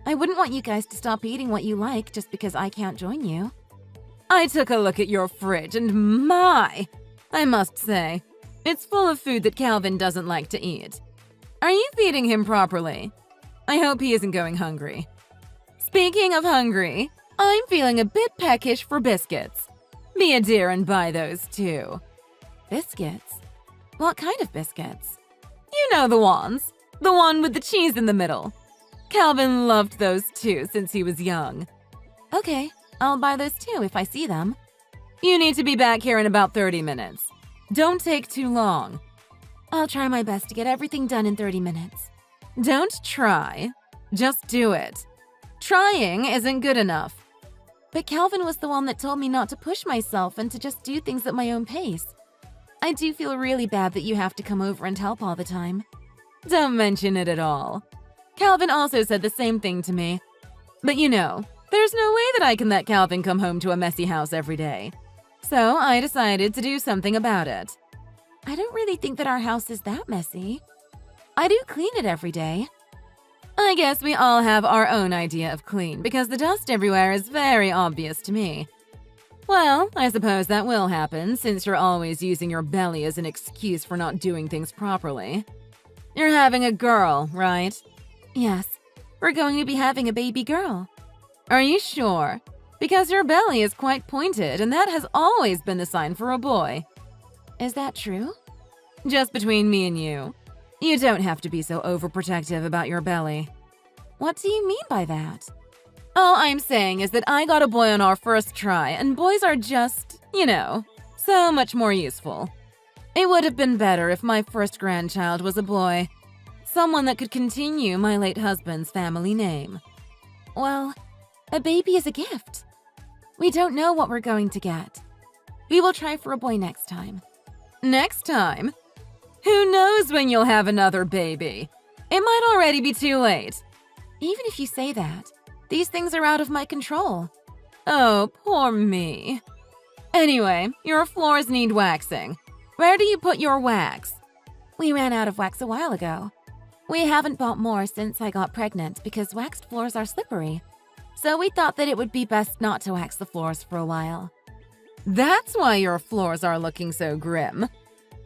I wouldn't want you guys to stop eating what you like just because I can't join you. I took a look at your fridge, and I must say, it's full of food that Calvin doesn't like to eat. Are you feeding him properly? I hope he isn't going hungry. Speaking of hungry, I'm feeling a bit peckish for biscuits. Be a dear and buy those too. Biscuits? What kind of biscuits? You know the ones. The one with the cheese in the middle. Calvin loved those too since he was young. Okay, I'll buy those too if I see them. You need to be back here in about 30 minutes. Don't take too long. I'll try my best to get everything done in 30 minutes. Don't try. Just do it. Trying isn't good enough. But Calvin was the one that told me not to push myself and to just do things at my own pace. I do feel really bad that you have to come over and help all the time. Don't mention it at all. Calvin also said the same thing to me. But you know, there's no way that I can let Calvin come home to a messy house every day. So I decided to do something about it. I don't really think that our house is that messy. I do clean it every day. I guess we all have our own idea of clean because the dust everywhere is very obvious to me. Well, I suppose that will happen since you're always using your belly as an excuse for not doing things properly. You're having a girl, right? Yes, we're going to be having a baby girl. Are you sure? Because your belly is quite pointed, and that has always been the sign for a boy. Is that true? Just between me and you. You don't have to be so overprotective about your belly. What do you mean by that? All I'm saying is that I got a boy on our first try, and boys are just, so much more useful. It would have been better if my first grandchild was a boy. Someone that could continue my late husband's family name. Well, a baby is a gift. We don't know what we're going to get. We will try for a boy next time. Next time? Who knows when you'll have another baby? It might already be too late. Even if you say that, these things are out of my control. Oh, poor me. Anyway, your floors need waxing. Where do you put your wax? We ran out of wax a while ago. We haven't bought more since I got pregnant because waxed floors are slippery. So we thought that it would be best not to wax the floors for a while. That's why your floors are looking so grim.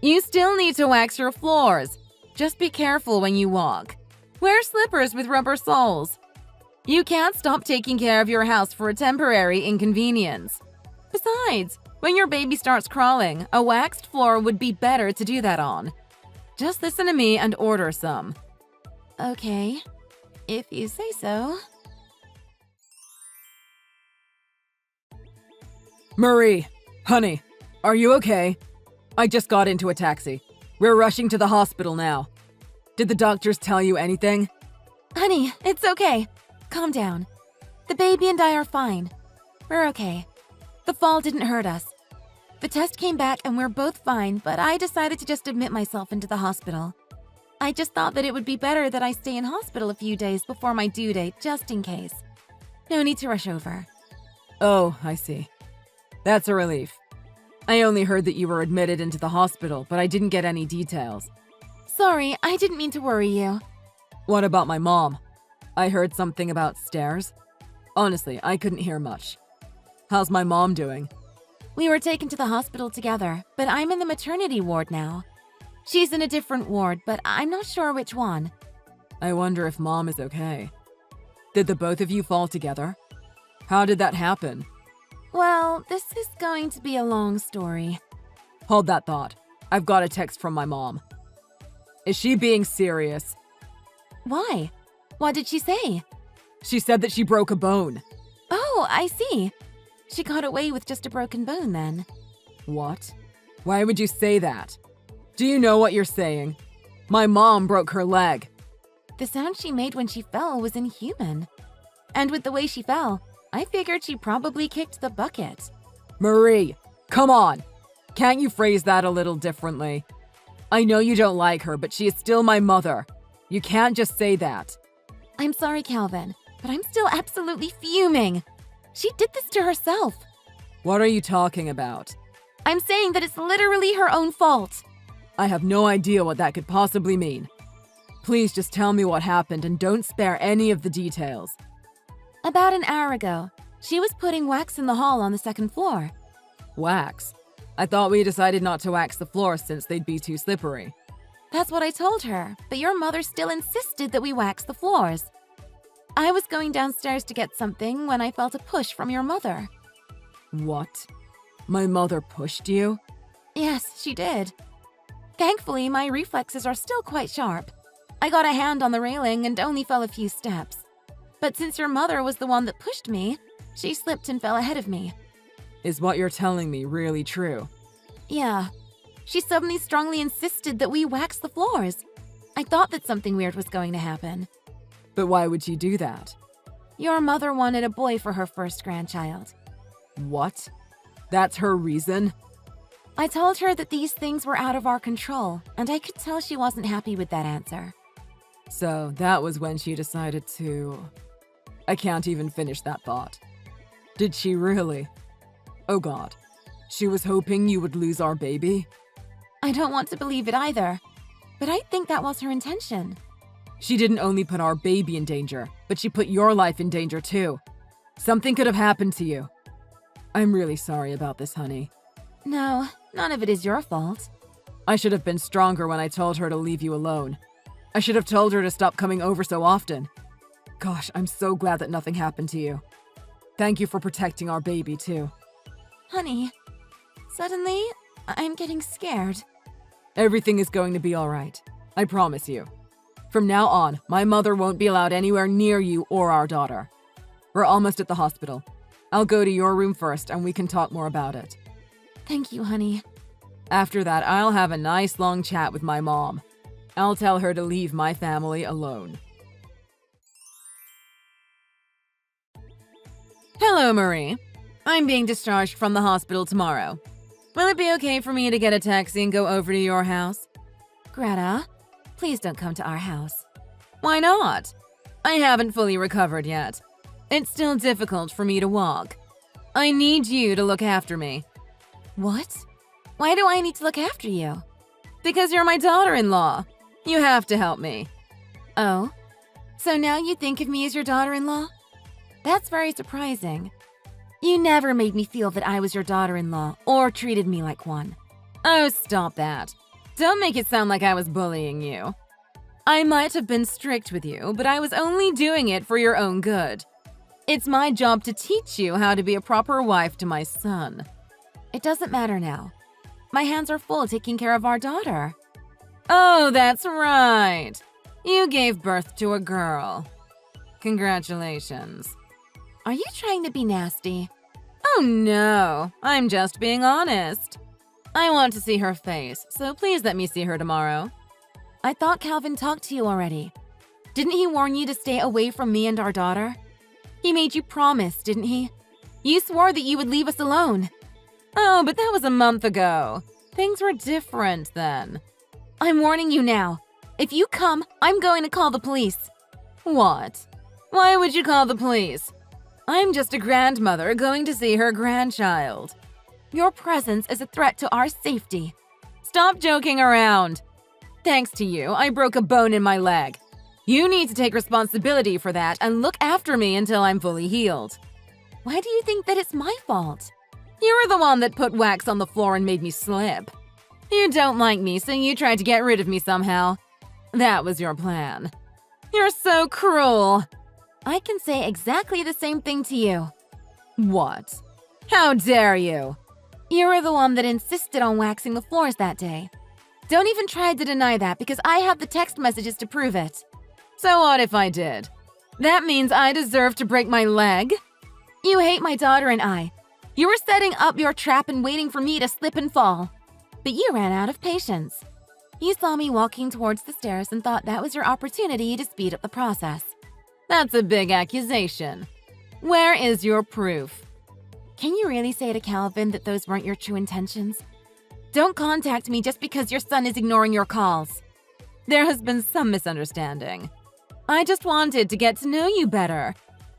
You still need to wax your floors. Just be careful when you walk. Wear slippers with rubber soles. You can't stop taking care of your house for a temporary inconvenience. Besides, when your baby starts crawling, a waxed floor would be better to do that on. Just listen to me and order some. Okay, if you say so. Marie, honey, are you okay? I just got into a taxi. We're rushing to the hospital now. Did the doctors tell you anything? Honey, it's okay. Calm down. The baby and I are fine. We're okay. The fall didn't hurt us. The test came back and we're both fine, but I decided to just admit myself into the hospital. I just thought that it would be better that I stay in hospital a few days before my due date, just in case. No need to rush over. Oh, I see. That's a relief. I only heard that you were admitted into the hospital, but I didn't get any details. Sorry, I didn't mean to worry you. What about my mom? I heard something about stairs. Honestly, I couldn't hear much. How's my mom doing? We were taken to the hospital together, but I'm in the maternity ward now. She's in a different ward, but I'm not sure which one. I wonder if Mom is okay. Did the both of you fall together? How did that happen? Well, this is going to be a long story. Hold that thought. I've got a text from my mom. Is she being serious? Why? What did she say? She said that she broke a bone. Oh, I see. She got away with just a broken bone then. What? Why would you say that? Do you know what you're saying? My mom broke her leg. The sound she made when she fell was inhuman. And with the way she fell, I figured she probably kicked the bucket. Marie, come on. Can't you phrase that a little differently? I know you don't like her, but she is still my mother. You can't just say that. I'm sorry, Calvin, but I'm still absolutely fuming. She did this to herself. What are you talking about? I'm saying that it's literally her own fault. I have no idea what that could possibly mean. Please just tell me what happened and don't spare any of the details. About an hour ago, she was putting wax in the hall on the second floor. Wax? I thought we decided not to wax the floors since they'd be too slippery. That's what I told her, but your mother still insisted that we wax the floors. I was going downstairs to get something when I felt a push from your mother. What? My mother pushed you? Yes, she did. Thankfully, my reflexes are still quite sharp. I got a hand on the railing and only fell a few steps. But since your mother was the one that pushed me, she slipped and fell ahead of me. Is what you're telling me really true? Yeah. She suddenly strongly insisted that we wax the floors. I thought that something weird was going to happen. But why would she do that? Your mother wanted a boy for her first grandchild. What? That's her reason? I told her that these things were out of our control, and I could tell she wasn't happy with that answer. So that was when she decided to... I can't even finish that thought. Did she really? Oh God. She was hoping you would lose our baby? I don't want to believe it either, but I think that was her intention. She didn't only put our baby in danger, but she put your life in danger too. Something could have happened to you. I'm really sorry about this, honey. No, none of it is your fault. I should have been stronger when I told her to leave you alone. I should have told her to stop coming over so often. Gosh, I'm so glad that nothing happened to you. Thank you for protecting our baby too. Honey, suddenly, I'm getting scared. Everything is going to be all right. I promise you. From now on, my mother won't be allowed anywhere near you or our daughter. We're almost at the hospital. I'll go to your room first and we can talk more about it. Thank you, honey. After that, I'll have a nice long chat with my mom. I'll tell her to leave my family alone. Hello, Marie. I'm being discharged from the hospital tomorrow. Will it be okay for me to get a taxi and go over to your house? Greta, please don't come to our house. Why not? I haven't fully recovered yet. It's still difficult for me to walk. I need you to look after me. What? Why do I need to look after you? Because you're my daughter-in-law. You have to help me. Oh? So now you think of me as your daughter-in-law? That's very surprising. You never made me feel that I was your daughter-in-law or treated me like one. Oh, stop that. Don't make it sound like I was bullying you. I might have been strict with you, but I was only doing it for your own good. It's my job to teach you how to be a proper wife to my son. It doesn't matter now. My hands are full taking care of our daughter. Oh, that's right. You gave birth to a girl. Congratulations. Are you trying to be nasty? Oh no, I'm just being honest. I want to see her face, so please let me see her tomorrow. I thought Calvin talked to you already. Didn't he warn you to stay away from me and our daughter? He made you promise, didn't he? You swore that you would leave us alone. Oh, but that was a month ago. Things were different then. I'm warning you now. If you come, I'm going to call the police. What? Why would you call the police? I'm just a grandmother going to see her grandchild. Your presence is a threat to our safety. Stop joking around. Thanks to you, I broke a bone in my leg. You need to take responsibility for that and look after me until I'm fully healed. Why do you think that it's my fault? You're the one that put wax on the floor and made me slip. You don't like me, so you tried to get rid of me somehow. That was your plan. You're so cruel. I can say exactly the same thing to you. What? How dare you? You were the one that insisted on waxing the floors that day. Don't even try to deny that because I have the text messages to prove it. So what if I did? That means I deserve to break my leg? You hate my daughter and I. You were setting up your trap and waiting for me to slip and fall. But you ran out of patience. You saw me walking towards the stairs and thought that was your opportunity to speed up the process. That's a big accusation. Where is your proof? Can you really say to Calvin that those weren't your true intentions? Don't contact me just because your son is ignoring your calls. There has been some misunderstanding. I just wanted to get to know you better.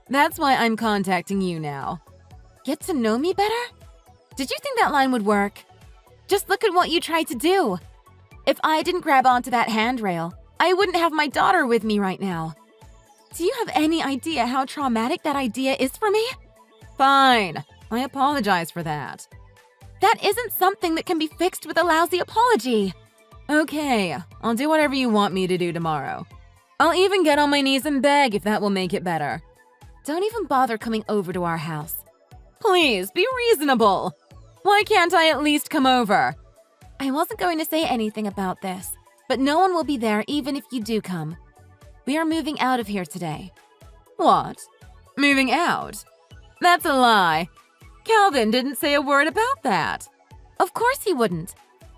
That's why I'm contacting you now. Get to know me better? Did you think that line would work? Just look at what you tried to do. If I didn't grab onto that handrail, I wouldn't have my daughter with me right now. Do you have any idea how traumatic that idea is for me? Fine. I apologize for that. That isn't something that can be fixed with a lousy apology. Okay, I'll do whatever you want me to do tomorrow. I'll even get on my knees and beg if that will make it better. Don't even bother coming over to our house. Please, be reasonable. Why can't I at least come over? I wasn't going to say anything about this, but no one will be there even if you do come. We are moving out of here today. What? Moving out? That's a lie. Calvin didn't say a word about that. Of course he wouldn't.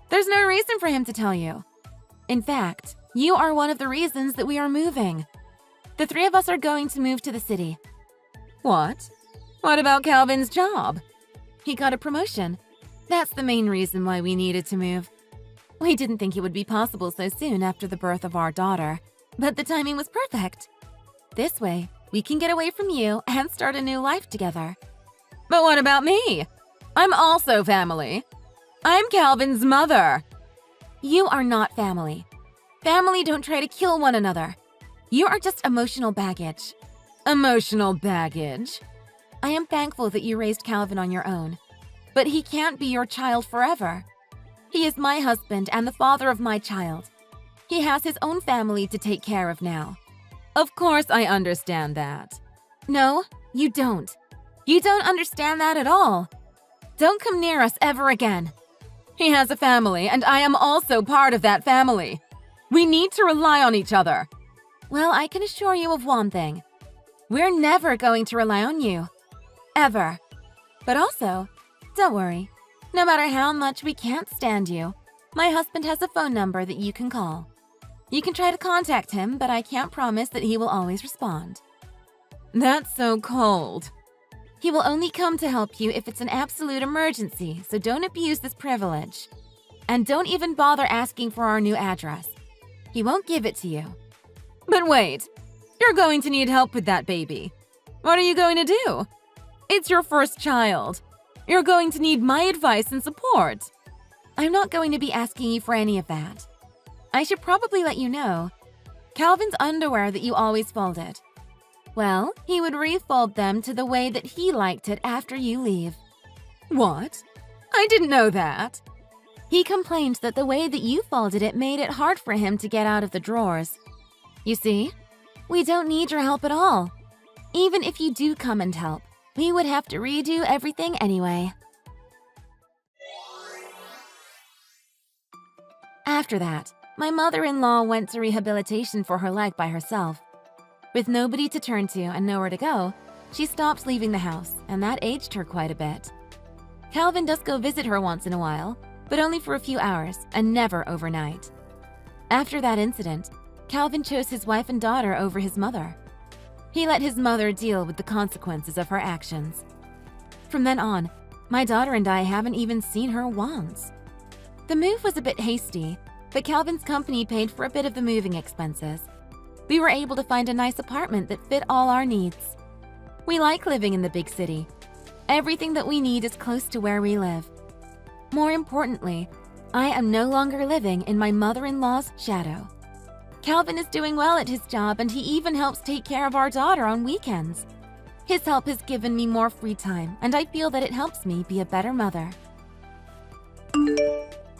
There's no reason for him to tell you. In fact, you are one of the reasons that we are moving. The three of us are going to move to the city. What? What about Calvin's job? He got a promotion. That's the main reason why we needed to move. We didn't think it would be possible so soon after the birth of our daughter, but the timing was perfect. This way, we can get away from you and start a new life together. But what about me? I'm also family. I'm Calvin's mother. You are not family. Family don't try to kill one another. You are just emotional baggage. Emotional baggage? I am thankful that you raised Calvin on your own, but he can't be your child forever. He is my husband and the father of my child. He has his own family to take care of now. Of course I understand that. No, you don't. You don't understand that at all. Don't come near us ever again. He has a family, and I am also part of that family. We need to rely on each other. Well, I can assure you of one thing. We're never going to rely on you. Ever. But also, don't worry. No matter how much we can't stand you, my husband has a phone number that you can call. You can try to contact him, but I can't promise that he will always respond. That's so cold. He will only come to help you if it's an absolute emergency, so don't abuse this privilege. And don't even bother asking for our new address. He won't give it to you. But wait, you're going to need help with that baby. What are you going to do? It's your first child. You're going to need my advice and support. I'm not going to be asking you for any of that. I should probably let you know. Calvin's underwear that you always folded. Well, he would refold them to the way that he liked it after you leave. What? I didn't know that. He complained that the way that you folded it made it hard for him to get out of the drawers. You see, we don't need your help at all. Even if you do come and help, we would have to redo everything anyway. After that, my mother-in-law went to rehabilitation for her leg by herself. With nobody to turn to and nowhere to go, she stopped leaving the house, and that aged her quite a bit. Calvin does go visit her once in a while, but only for a few hours and never overnight. After that incident, Calvin chose his wife and daughter over his mother. He let his mother deal with the consequences of her actions. From then on, my daughter and I haven't even seen her once. The move was a bit hasty, but Calvin's company paid for a bit of the moving expenses. We were able to find a nice apartment that fit all our needs. We like living in the big city. Everything that we need is close to where we live. More importantly, I am no longer living in my mother-in-law's shadow. Calvin is doing well at his job, and he even helps take care of our daughter on weekends. His help has given me more free time, and I feel that it helps me be a better mother.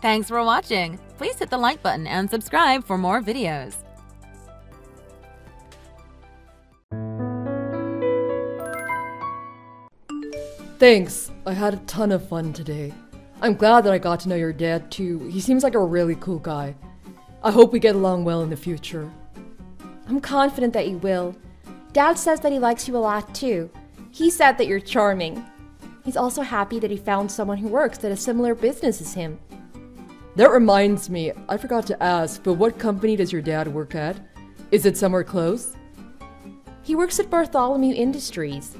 Thanks for watching. Please hit the like button and subscribe for more videos. Thanks, I had a ton of fun today. I'm glad that I got to know your dad too. He seems like a really cool guy. I hope we get along well in the future. I'm confident that you will. Dad says that he likes you a lot too. He said that you're charming. He's also happy that he found someone who works at a similar business as him. That reminds me, I forgot to ask, but what company does your dad work at? Is it somewhere close? He works at Bartholomew Industries.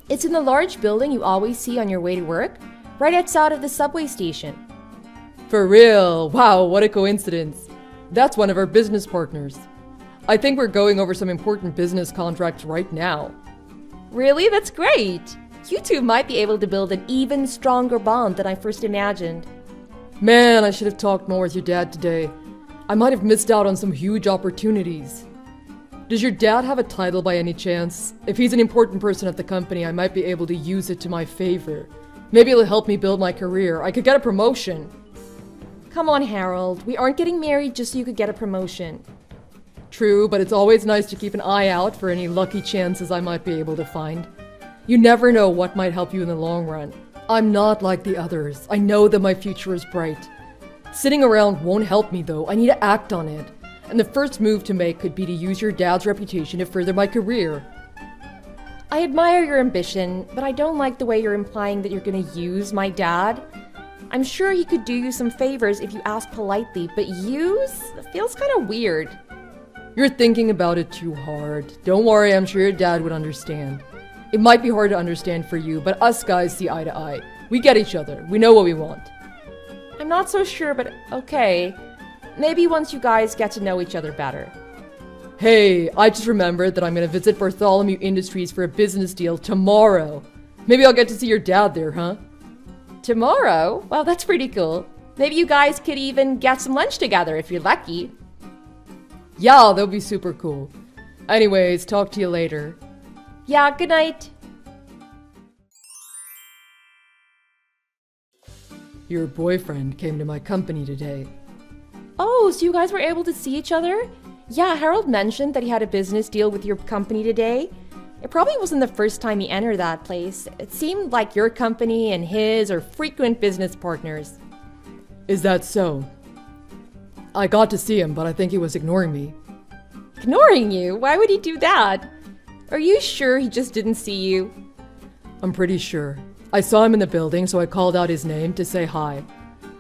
It's in the large building you always see on your way to work, right outside of the subway station. For real? Wow, what a coincidence. That's one of our business partners. I think we're going over some important business contracts right now. Really? That's great! You two might be able to build an even stronger bond than I first imagined. Man, I should have talked more with your dad today. I might have missed out on some huge opportunities. Does your dad have a title by any chance? If he's an important person at the company, I might be able to use it to my favor. Maybe it'll help me build my career. I could get a promotion. Come on, Harold. We aren't getting married just so you could get a promotion. True, but it's always nice to keep an eye out for any lucky chances I might be able to find. You never know what might help you in the long run. I'm not like the others. I know that my future is bright. Sitting around won't help me though. I need to act on it. And the first move to make could be to use your dad's reputation to further my career. I admire your ambition, but I don't like the way you're implying that you're gonna use my dad. I'm sure he could do you some favors if you ask politely, but use? Feels kind of weird. You're thinking about it too hard. Don't worry, I'm sure your dad would understand. It might be hard to understand for you, but us guys see eye to eye. We get each other. We know what we want. I'm not so sure, but okay. Maybe once you guys get to know each other better. Hey, I just remembered that I'm gonna visit Bartholomew Industries for a business deal tomorrow. Maybe I'll get to see your dad there, huh? Tomorrow? Well, that's pretty cool. Maybe you guys could even get some lunch together if you're lucky. Yeah, that'll be super cool. Anyways, talk to you later. Yeah, good night. Your boyfriend came to my company today. Oh, so you guys were able to see each other? Yeah, Harold mentioned that he had a business deal with your company today. It probably wasn't the first time he entered that place. It seemed like your company and his are frequent business partners. Is that so? I got to see him, but I think he was ignoring me. Ignoring you? Why would he do that? Are you sure he just didn't see you? I'm pretty sure. I saw him in the building, so I called out his name to say hi.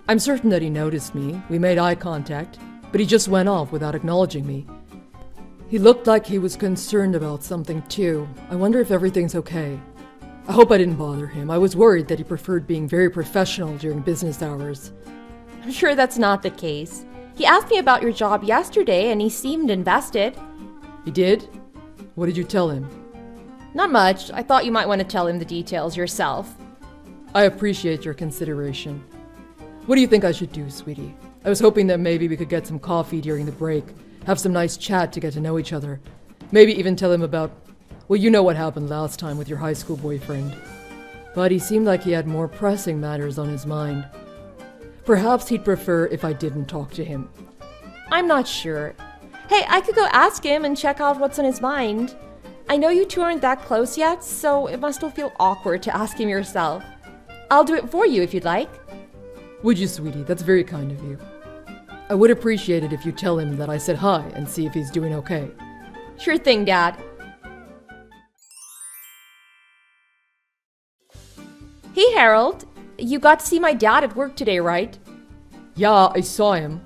I'm certain that he noticed me. We made eye contact. but he just went off without acknowledging me. He looked like he was concerned about something too. I wonder if everything's okay. I hope I didn't bother him. I was worried that he preferred being very professional during business hours. I'm sure that's not the case. He asked me about your job yesterday and he seemed invested. He did? What did you tell him? Not much. I thought you might want to tell him the details yourself. I appreciate your consideration. What do you think I should do, sweetie? I was hoping that maybe we could get some coffee during the break, have some nice chat to get to know each other. Maybe even tell him about, well, you know what happened last time with your high school boyfriend. But he seemed like he had more pressing matters on his mind. Perhaps he'd prefer if I didn't talk to him. I'm not sure. Hey, I could go ask him and check out what's on his mind. I know you two aren't that close yet, so it must still feel awkward to ask him yourself. I'll do it for you if you'd like. Would you, sweetie? That's very kind of you. I would appreciate it if you tell him that I said hi and see if he's doing okay. Sure thing, Dad. Hey, Harold. You got to see my dad at work today, right? Yeah, I saw him.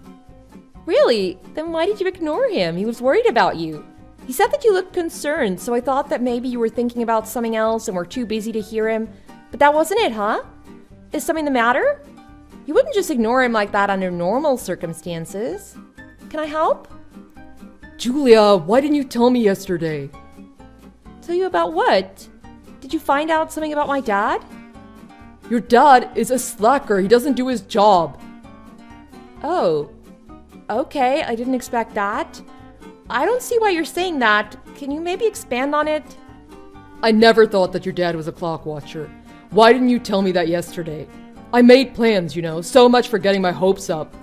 Really? Then why did you ignore him? He was worried about you. He said that you looked concerned, so I thought that maybe you were thinking about something else and were too busy to hear him. But that wasn't it, huh? Is something the matter? You wouldn't just ignore him like that under normal circumstances. Can I help? Julia, why didn't you tell me yesterday? Tell you about what? Did you find out something about my dad? Your dad is a slacker. He doesn't do his job. Oh. Okay, I didn't expect that. I don't see why you're saying that. Can you maybe expand on it? I never thought that your dad was a clock watcher. Why didn't you tell me that yesterday? I made plans, you know, so much for getting my hopes up.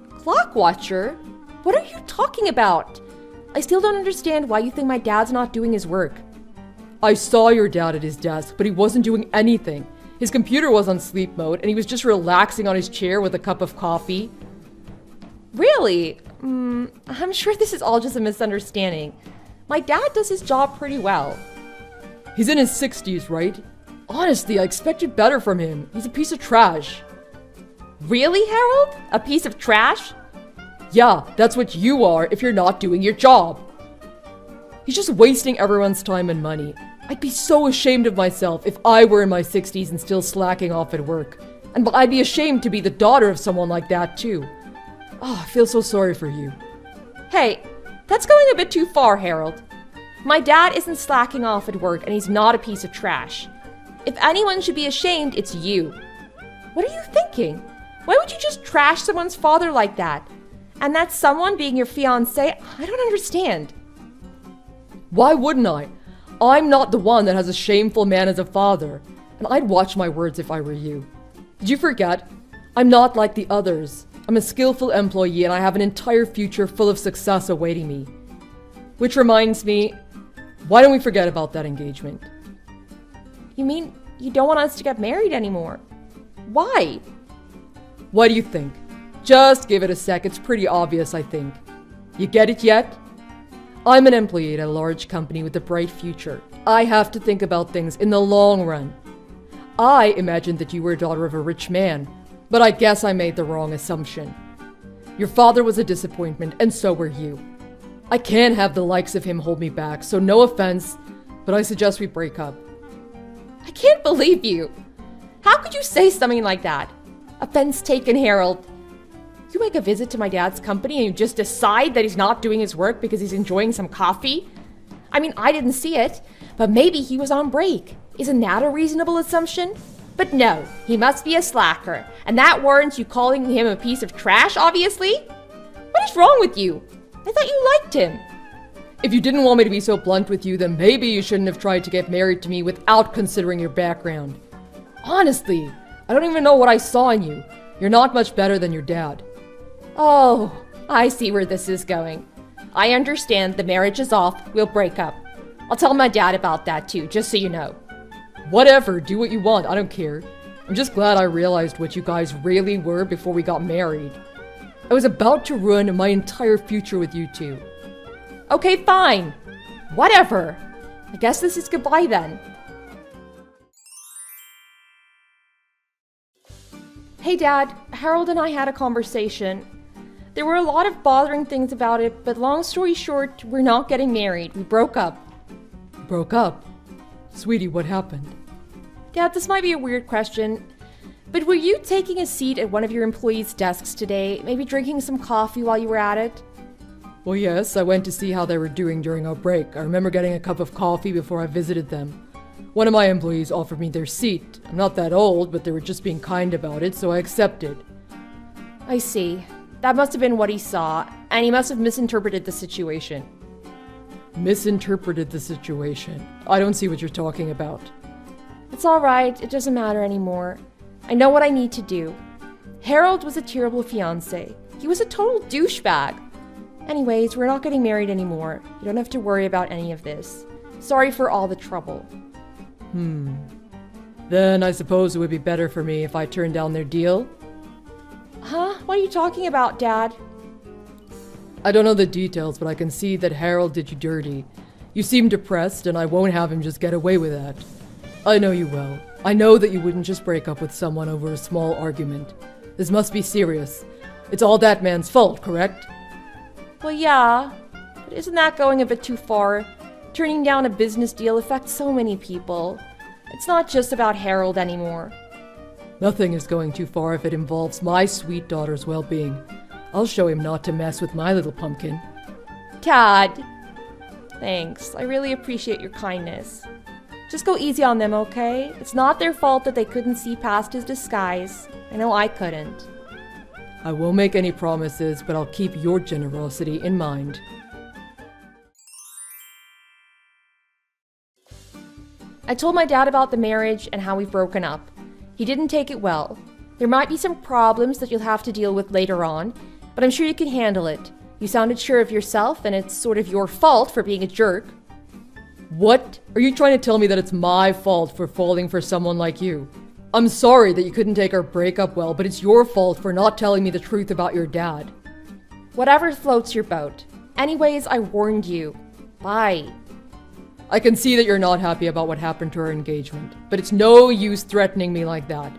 Clock watcher? What are you talking about? I still don't understand why you think my dad's not doing his work. I saw your dad at his desk, but he wasn't doing anything. His computer was on sleep mode, and he was just relaxing on his chair with a cup of coffee. Really? I'm sure this is all just a misunderstanding. My dad does his job pretty well. He's in his 60s, right? Honestly, I expected better from him. He's a piece of trash. Really, Harold? A piece of trash? Yeah, that's what you are if you're not doing your job. He's just wasting everyone's time and money. I'd be so ashamed of myself if I were in my 60s and still slacking off at work. And I'd be ashamed to be the daughter of someone like that, too. Oh, I feel so sorry for you. Hey, that's going a bit too far, Harold. My dad isn't slacking off at work, and he's not a piece of trash. If anyone should be ashamed, it's you. What are you thinking? Why would you just trash someone's father like that? And that someone being your fiancé? I don't understand. Why wouldn't I? I'm not the one that has a shameful man as a father, and I'd watch my words if I were you. Did you forget? I'm not like the others. I'm a skillful employee and I have an entire future full of success awaiting me. Which reminds me, why don't we forget about that engagement? You mean you don't want us to get married anymore? Why? What do you think? Just give it a sec, it's pretty obvious, I think. You get it yet? I'm an employee at a large company with a bright future. I have to think about things in the long run. I imagined that you were a daughter of a rich man, but I guess I made the wrong assumption. Your father was a disappointment, and so were you. I can't have the likes of him hold me back, so no offense, but I suggest we break up. I can't believe you. How could you say something like that? Offense taken, Harold. You make a visit to my dad's company and you just decide that he's not doing his work because he's enjoying some coffee? I mean, I didn't see it, but maybe he was on break. Isn't that a reasonable assumption? But no, he must be a slacker, and that warrants you calling him a piece of trash, obviously? What is wrong with you? I thought you liked him. If you didn't want me to be so blunt with you, then maybe you shouldn't have tried to get married to me without considering your background. Honestly, I don't even know what I saw in you. You're not much better than your dad. Oh, I see where this is going. I understand the marriage is off, we'll break up. I'll tell my dad about that too, just so you know. Whatever, do what you want, I don't care. I'm just glad I realized what you guys really were before we got married. I was about to ruin my entire future with you two. Okay, fine. Whatever. I guess this is goodbye then. Hey Dad, Harold and I had a conversation. There were a lot of bothering things about it, but long story short, we're not getting married. We broke up. Broke up? Sweetie, what happened? Dad, this might be a weird question, but were you taking a seat at one of your employees' desks today, maybe drinking some coffee while you were at it? Well, yes, I went to see how they were doing during our break. I remember getting a cup of coffee before I visited them. One of my employees offered me their seat. I'm not that old, but they were just being kind about it, so I accepted. I see. That must have been what he saw, and he must have misinterpreted the situation. Misinterpreted the situation? I don't see what you're talking about. It's alright, it doesn't matter anymore. I know what I need to do. Harold was a terrible fiancé. He was a total douchebag. Anyways, we're not getting married anymore. You don't have to worry about any of this. Sorry for all the trouble. Then I suppose it would be better for me if I turned down their deal? Huh? What are you talking about, Dad? I don't know the details, but I can see that Harold did you dirty. You seem depressed, and I won't have him just get away with that. I know you well. I know that you wouldn't just break up with someone over a small argument. This must be serious. It's all that man's fault, correct? Well, yeah, but isn't that going a bit too far? Turning down a business deal affects so many people. It's not just about Harold anymore. Nothing is going too far if it involves my sweet daughter's well-being. I'll show him not to mess with my little pumpkin. Dad! Thanks, I really appreciate your kindness. Just go easy on them, okay? It's not their fault that they couldn't see past his disguise. I know I couldn't. I won't make any promises, but I'll keep your generosity in mind. I told my dad about the marriage and how we've broken up. He didn't take it well. There might be some problems that you'll have to deal with later on, but I'm sure you can handle it. You sounded sure of yourself, and it's sort of your fault for being a jerk. What? Are you trying to tell me that it's my fault for falling for someone like you? I'm sorry that you couldn't take our breakup well, but it's your fault for not telling me the truth about your dad. Whatever floats your boat. Anyways, I warned you. Bye. I can see that you're not happy about what happened to our engagement, but it's no use threatening me like that.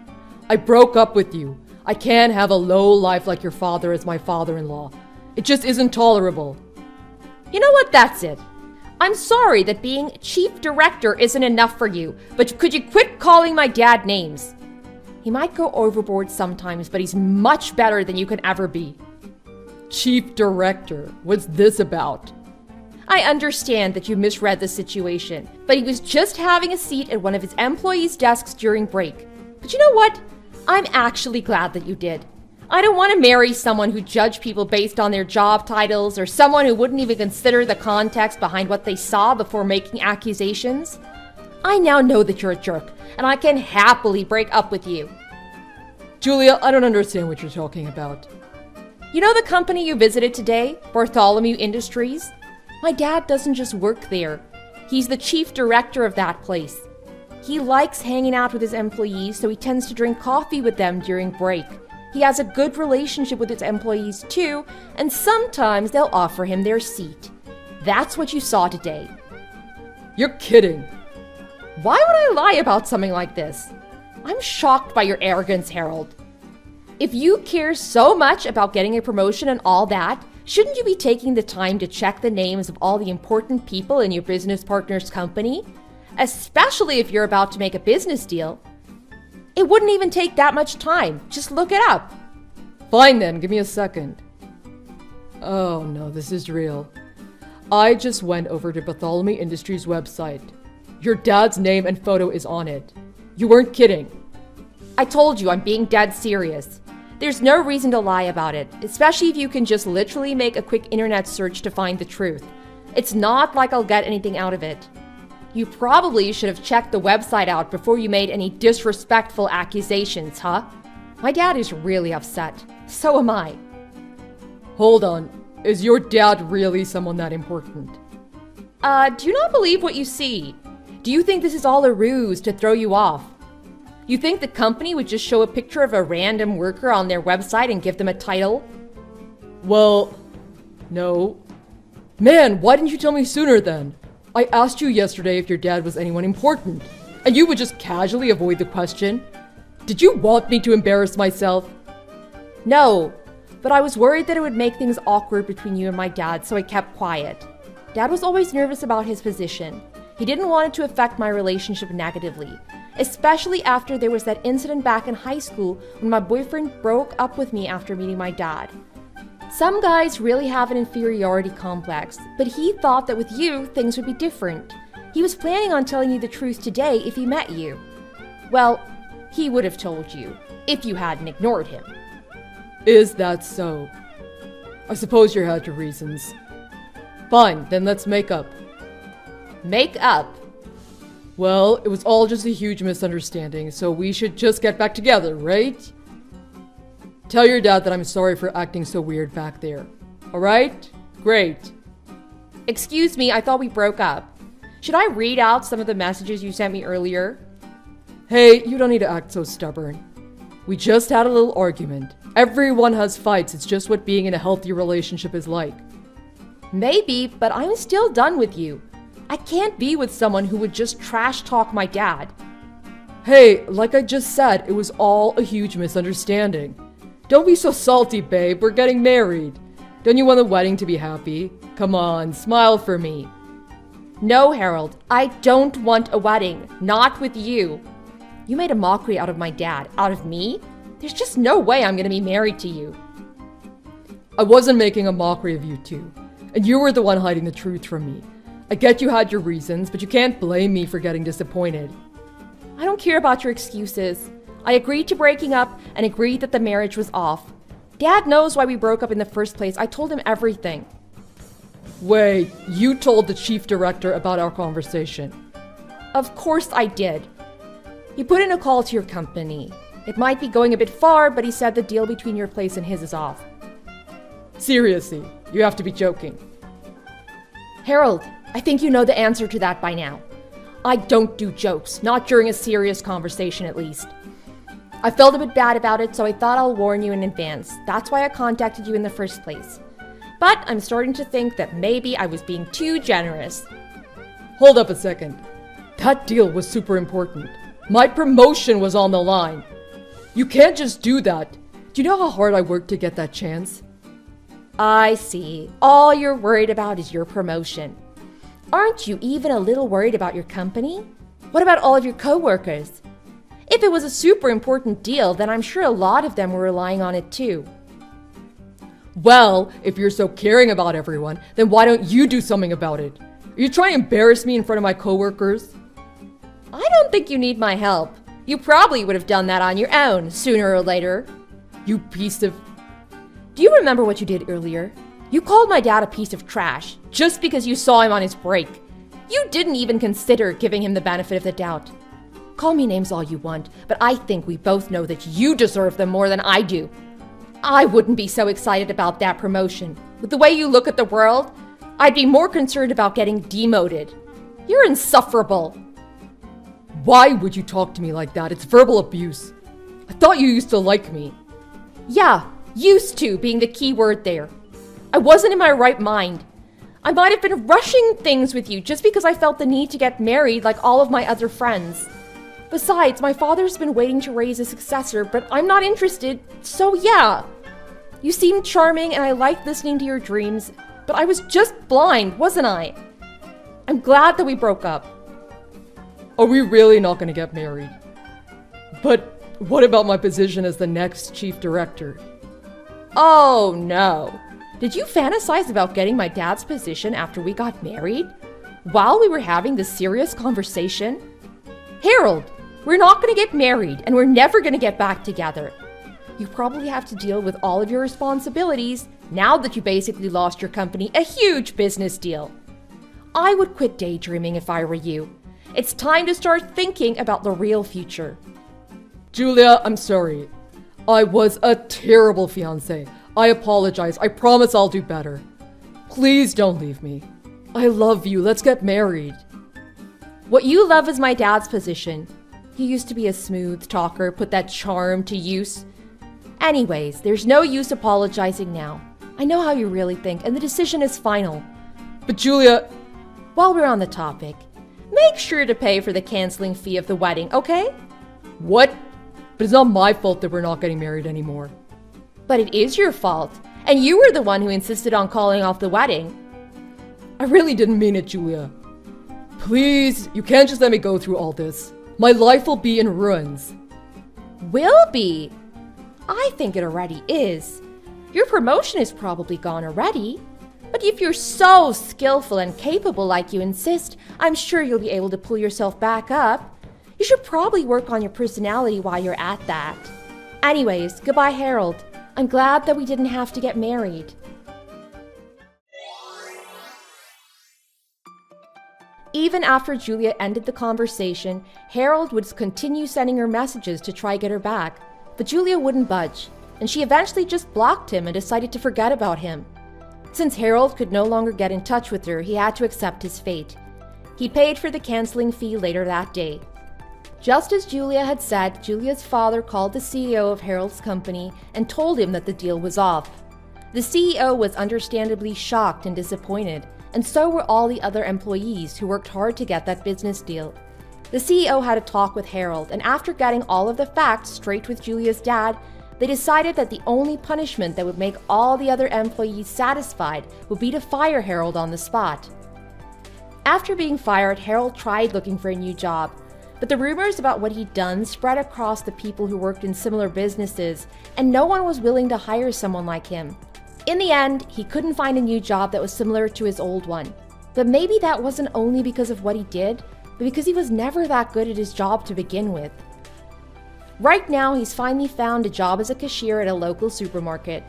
I broke up with you. I can't have a low life like your father as my father-in-law. It just isn't tolerable. You know what? That's it. I'm sorry that being chief director isn't enough for you, but could you quit calling my dad names? He might go overboard sometimes, but he's much better than you can ever be. Chief director? What's this about? I understand that you misread the situation, but he was just having a seat at one of his employees' desks during break. But you know what? I'm actually glad that you did. I don't want to marry someone who judged people based on their job titles or someone who wouldn't even consider the context behind what they saw before making accusations. I now know that you're a jerk, and I can happily break up with you. Julia, I don't understand what you're talking about. You know the company you visited today, Bartholomew Industries? My dad doesn't just work there. He's the chief director of that place. He likes hanging out with his employees, so he tends to drink coffee with them during break. He has a good relationship with his employees too, and sometimes they'll offer him their seat. That's what you saw today. You're kidding. Why would I lie about something like this? I'm shocked by your arrogance, Harold. If you care so much about getting a promotion and all that, shouldn't you be taking the time to check the names of all the important people in your business partner's company? Especially if you're about to make a business deal. It wouldn't even take that much time. Just look it up. Fine then, give me a second. Oh no, this is real. I just went over to Bartholomew Industries' website. Your dad's name and photo is on it. You weren't kidding. I told you I'm being dead serious. There's no reason to lie about it, especially if you can just literally make a quick internet search to find the truth. It's not like I'll get anything out of it. You probably should have checked the website out before you made any disrespectful accusations, huh? My dad is really upset. So am I. Hold on. Is your dad really someone that important? Do you not believe what you see? Do you think this is all a ruse to throw you off? You think the company would just show a picture of a random worker on their website and give them a title? Well, no. Man, why didn't you tell me sooner then? I asked you yesterday if your dad was anyone important, and you would just casually avoid the question. Did you want me to embarrass myself? No. but I was worried that it would make things awkward between you and my dad, so I kept quiet. Dad was always nervous about his position. He didn't want it to affect my relationship negatively, especially after there was that incident back in high school when my boyfriend broke up with me after meeting my dad. Some guys really have an inferiority complex, but he thought that with you, things would be different. He was planning on telling you the truth today if he met you. Well, he would have told you, if you hadn't ignored him. Is that so? I suppose you had your reasons. Fine, then let's make up. Make up? Well, it was all just a huge misunderstanding, so we should just get back together, right? Tell your dad that I'm sorry for acting so weird back there. Alright? Great. Excuse me, I thought we broke up. Should I read out some of the messages you sent me earlier? Hey, you don't need to act so stubborn. We just had a little argument. Everyone has fights, it's just what being in a healthy relationship is like. Maybe, but I'm still done with you. I can't be with someone who would just trash talk my dad. Hey, like I just said, it was all a huge misunderstanding. Don't be so salty, babe. We're getting married. Don't you want the wedding to be happy? Come on, smile for me. No, Harold, I don't want a wedding. Not with you. You made a mockery out of my dad. Out of me? There's just no way I'm gonna be married to you. I wasn't making a mockery of you two, and you were the one hiding the truth from me. I get you had your reasons, but you can't blame me for getting disappointed. I don't care about your excuses. I agreed to breaking up and agreed that the marriage was off. Dad knows why we broke up in the first place. I told him everything. Wait, you told the chief director about our conversation? Of course I did. He put in a call to your company. It might be going a bit far, but he said the deal between your place and his is off. Seriously, you have to be joking. Harold, I think you know the answer to that by now. I don't do jokes, not during a serious conversation at least. I felt a bit bad about it, so I thought I'll warn you in advance. That's why I contacted you in the first place. But I'm starting to think that maybe I was being too generous. Hold up a second. That deal was super important. My promotion was on the line. You can't just do that. Do you know how hard I worked to get that chance? I see. All you're worried about is your promotion. Aren't you even a little worried about your company? What about all of your coworkers? If it was a super important deal, then I'm sure a lot of them were relying on it too. Well, if you're so caring about everyone, then why don't you do something about it? Are you trying to embarrass me in front of my coworkers? I don't think you need my help. You probably would have done that on your own, sooner or later. You piece of... Do you remember what you did earlier? You called my dad a piece of trash, just because you saw him on his break. You didn't even consider giving him the benefit of the doubt. Call me names all you want, but I think we both know that you deserve them more than I do. I wouldn't be so excited about that promotion. With the way you look at the world, I'd be more concerned about getting demoted. You're insufferable. Why would you talk to me like that? It's verbal abuse. I thought you used to like me. Yeah, used to being the key word there. I wasn't in my right mind. I might have been rushing things with you just because I felt the need to get married like all of my other friends. Besides, my father's been waiting to raise a successor, but I'm not interested, so yeah. You seemed charming and I liked listening to your dreams, but I was just blind, wasn't I? I'm glad that we broke up. Are we really not going to get married? But what about my position as the next chief director? Oh no. Did you fantasize about getting my dad's position after we got married? While we were having this serious conversation? Harold, we're not going to get married and we're never going to get back together. You probably have to deal with all of your responsibilities now that you basically lost your company a huge business deal. I would quit daydreaming if I were you. It's time to start thinking about the real future. Julia, I'm sorry. I was a terrible fiancé. I apologize. I promise I'll do better. Please don't leave me. I love you. Let's get married. What you love is my dad's position. He used to be a smooth talker, put that charm to use. Anyways, there's no use apologizing now. I know how you really think, and the decision is final. But Julia... While we're on the topic, make sure to pay for the canceling fee of the wedding, okay? What? But it's not my fault that we're not getting married anymore. But it is your fault, and you were the one who insisted on calling off the wedding. I really didn't mean it, Julia. Please, you can't just let me go through all this. My life will be in ruins. Will be? I think it already is. Your promotion is probably gone already. But if you're so skillful and capable like you insist, I'm sure you'll be able to pull yourself back up. You should probably work on your personality while you're at that. Anyways, goodbye, Harold. I'm glad that we didn't have to get married. Even after Julia ended the conversation, Harold would continue sending her messages to try get her back. But Julia wouldn't budge, and she eventually just blocked him and decided to forget about him. Since Harold could no longer get in touch with her, he had to accept his fate. He paid for the canceling fee later that day. Just as Julia had said, Julia's father called the CEO of Harold's company and told him that the deal was off. The CEO was understandably shocked and disappointed, and so were all the other employees who worked hard to get that business deal. The CEO had a talk with Harold, and after getting all of the facts straight with Julia's dad, they decided that the only punishment that would make all the other employees satisfied would be to fire Harold on the spot. After being fired, Harold tried looking for a new job, but the rumors about what he'd done spread across the people who worked in similar businesses, and no one was willing to hire someone like him. In the end, he couldn't find a new job that was similar to his old one. But maybe that wasn't only because of what he did, but because he was never that good at his job to begin with. Right now, he's finally found a job as a cashier at a local supermarket.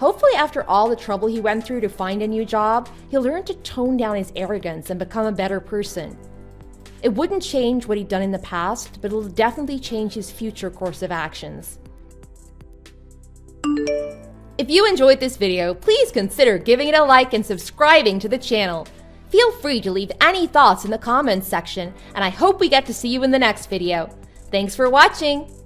Hopefully, after all the trouble he went through to find a new job, he'll learn to tone down his arrogance and become a better person. It wouldn't change what he'd done in the past, but it'll definitely change his future course of actions. If you enjoyed this video, please consider giving it a like and subscribing to the channel. Feel free to leave any thoughts in the comments section, and I hope we get to see you in the next video. Thanks for watching!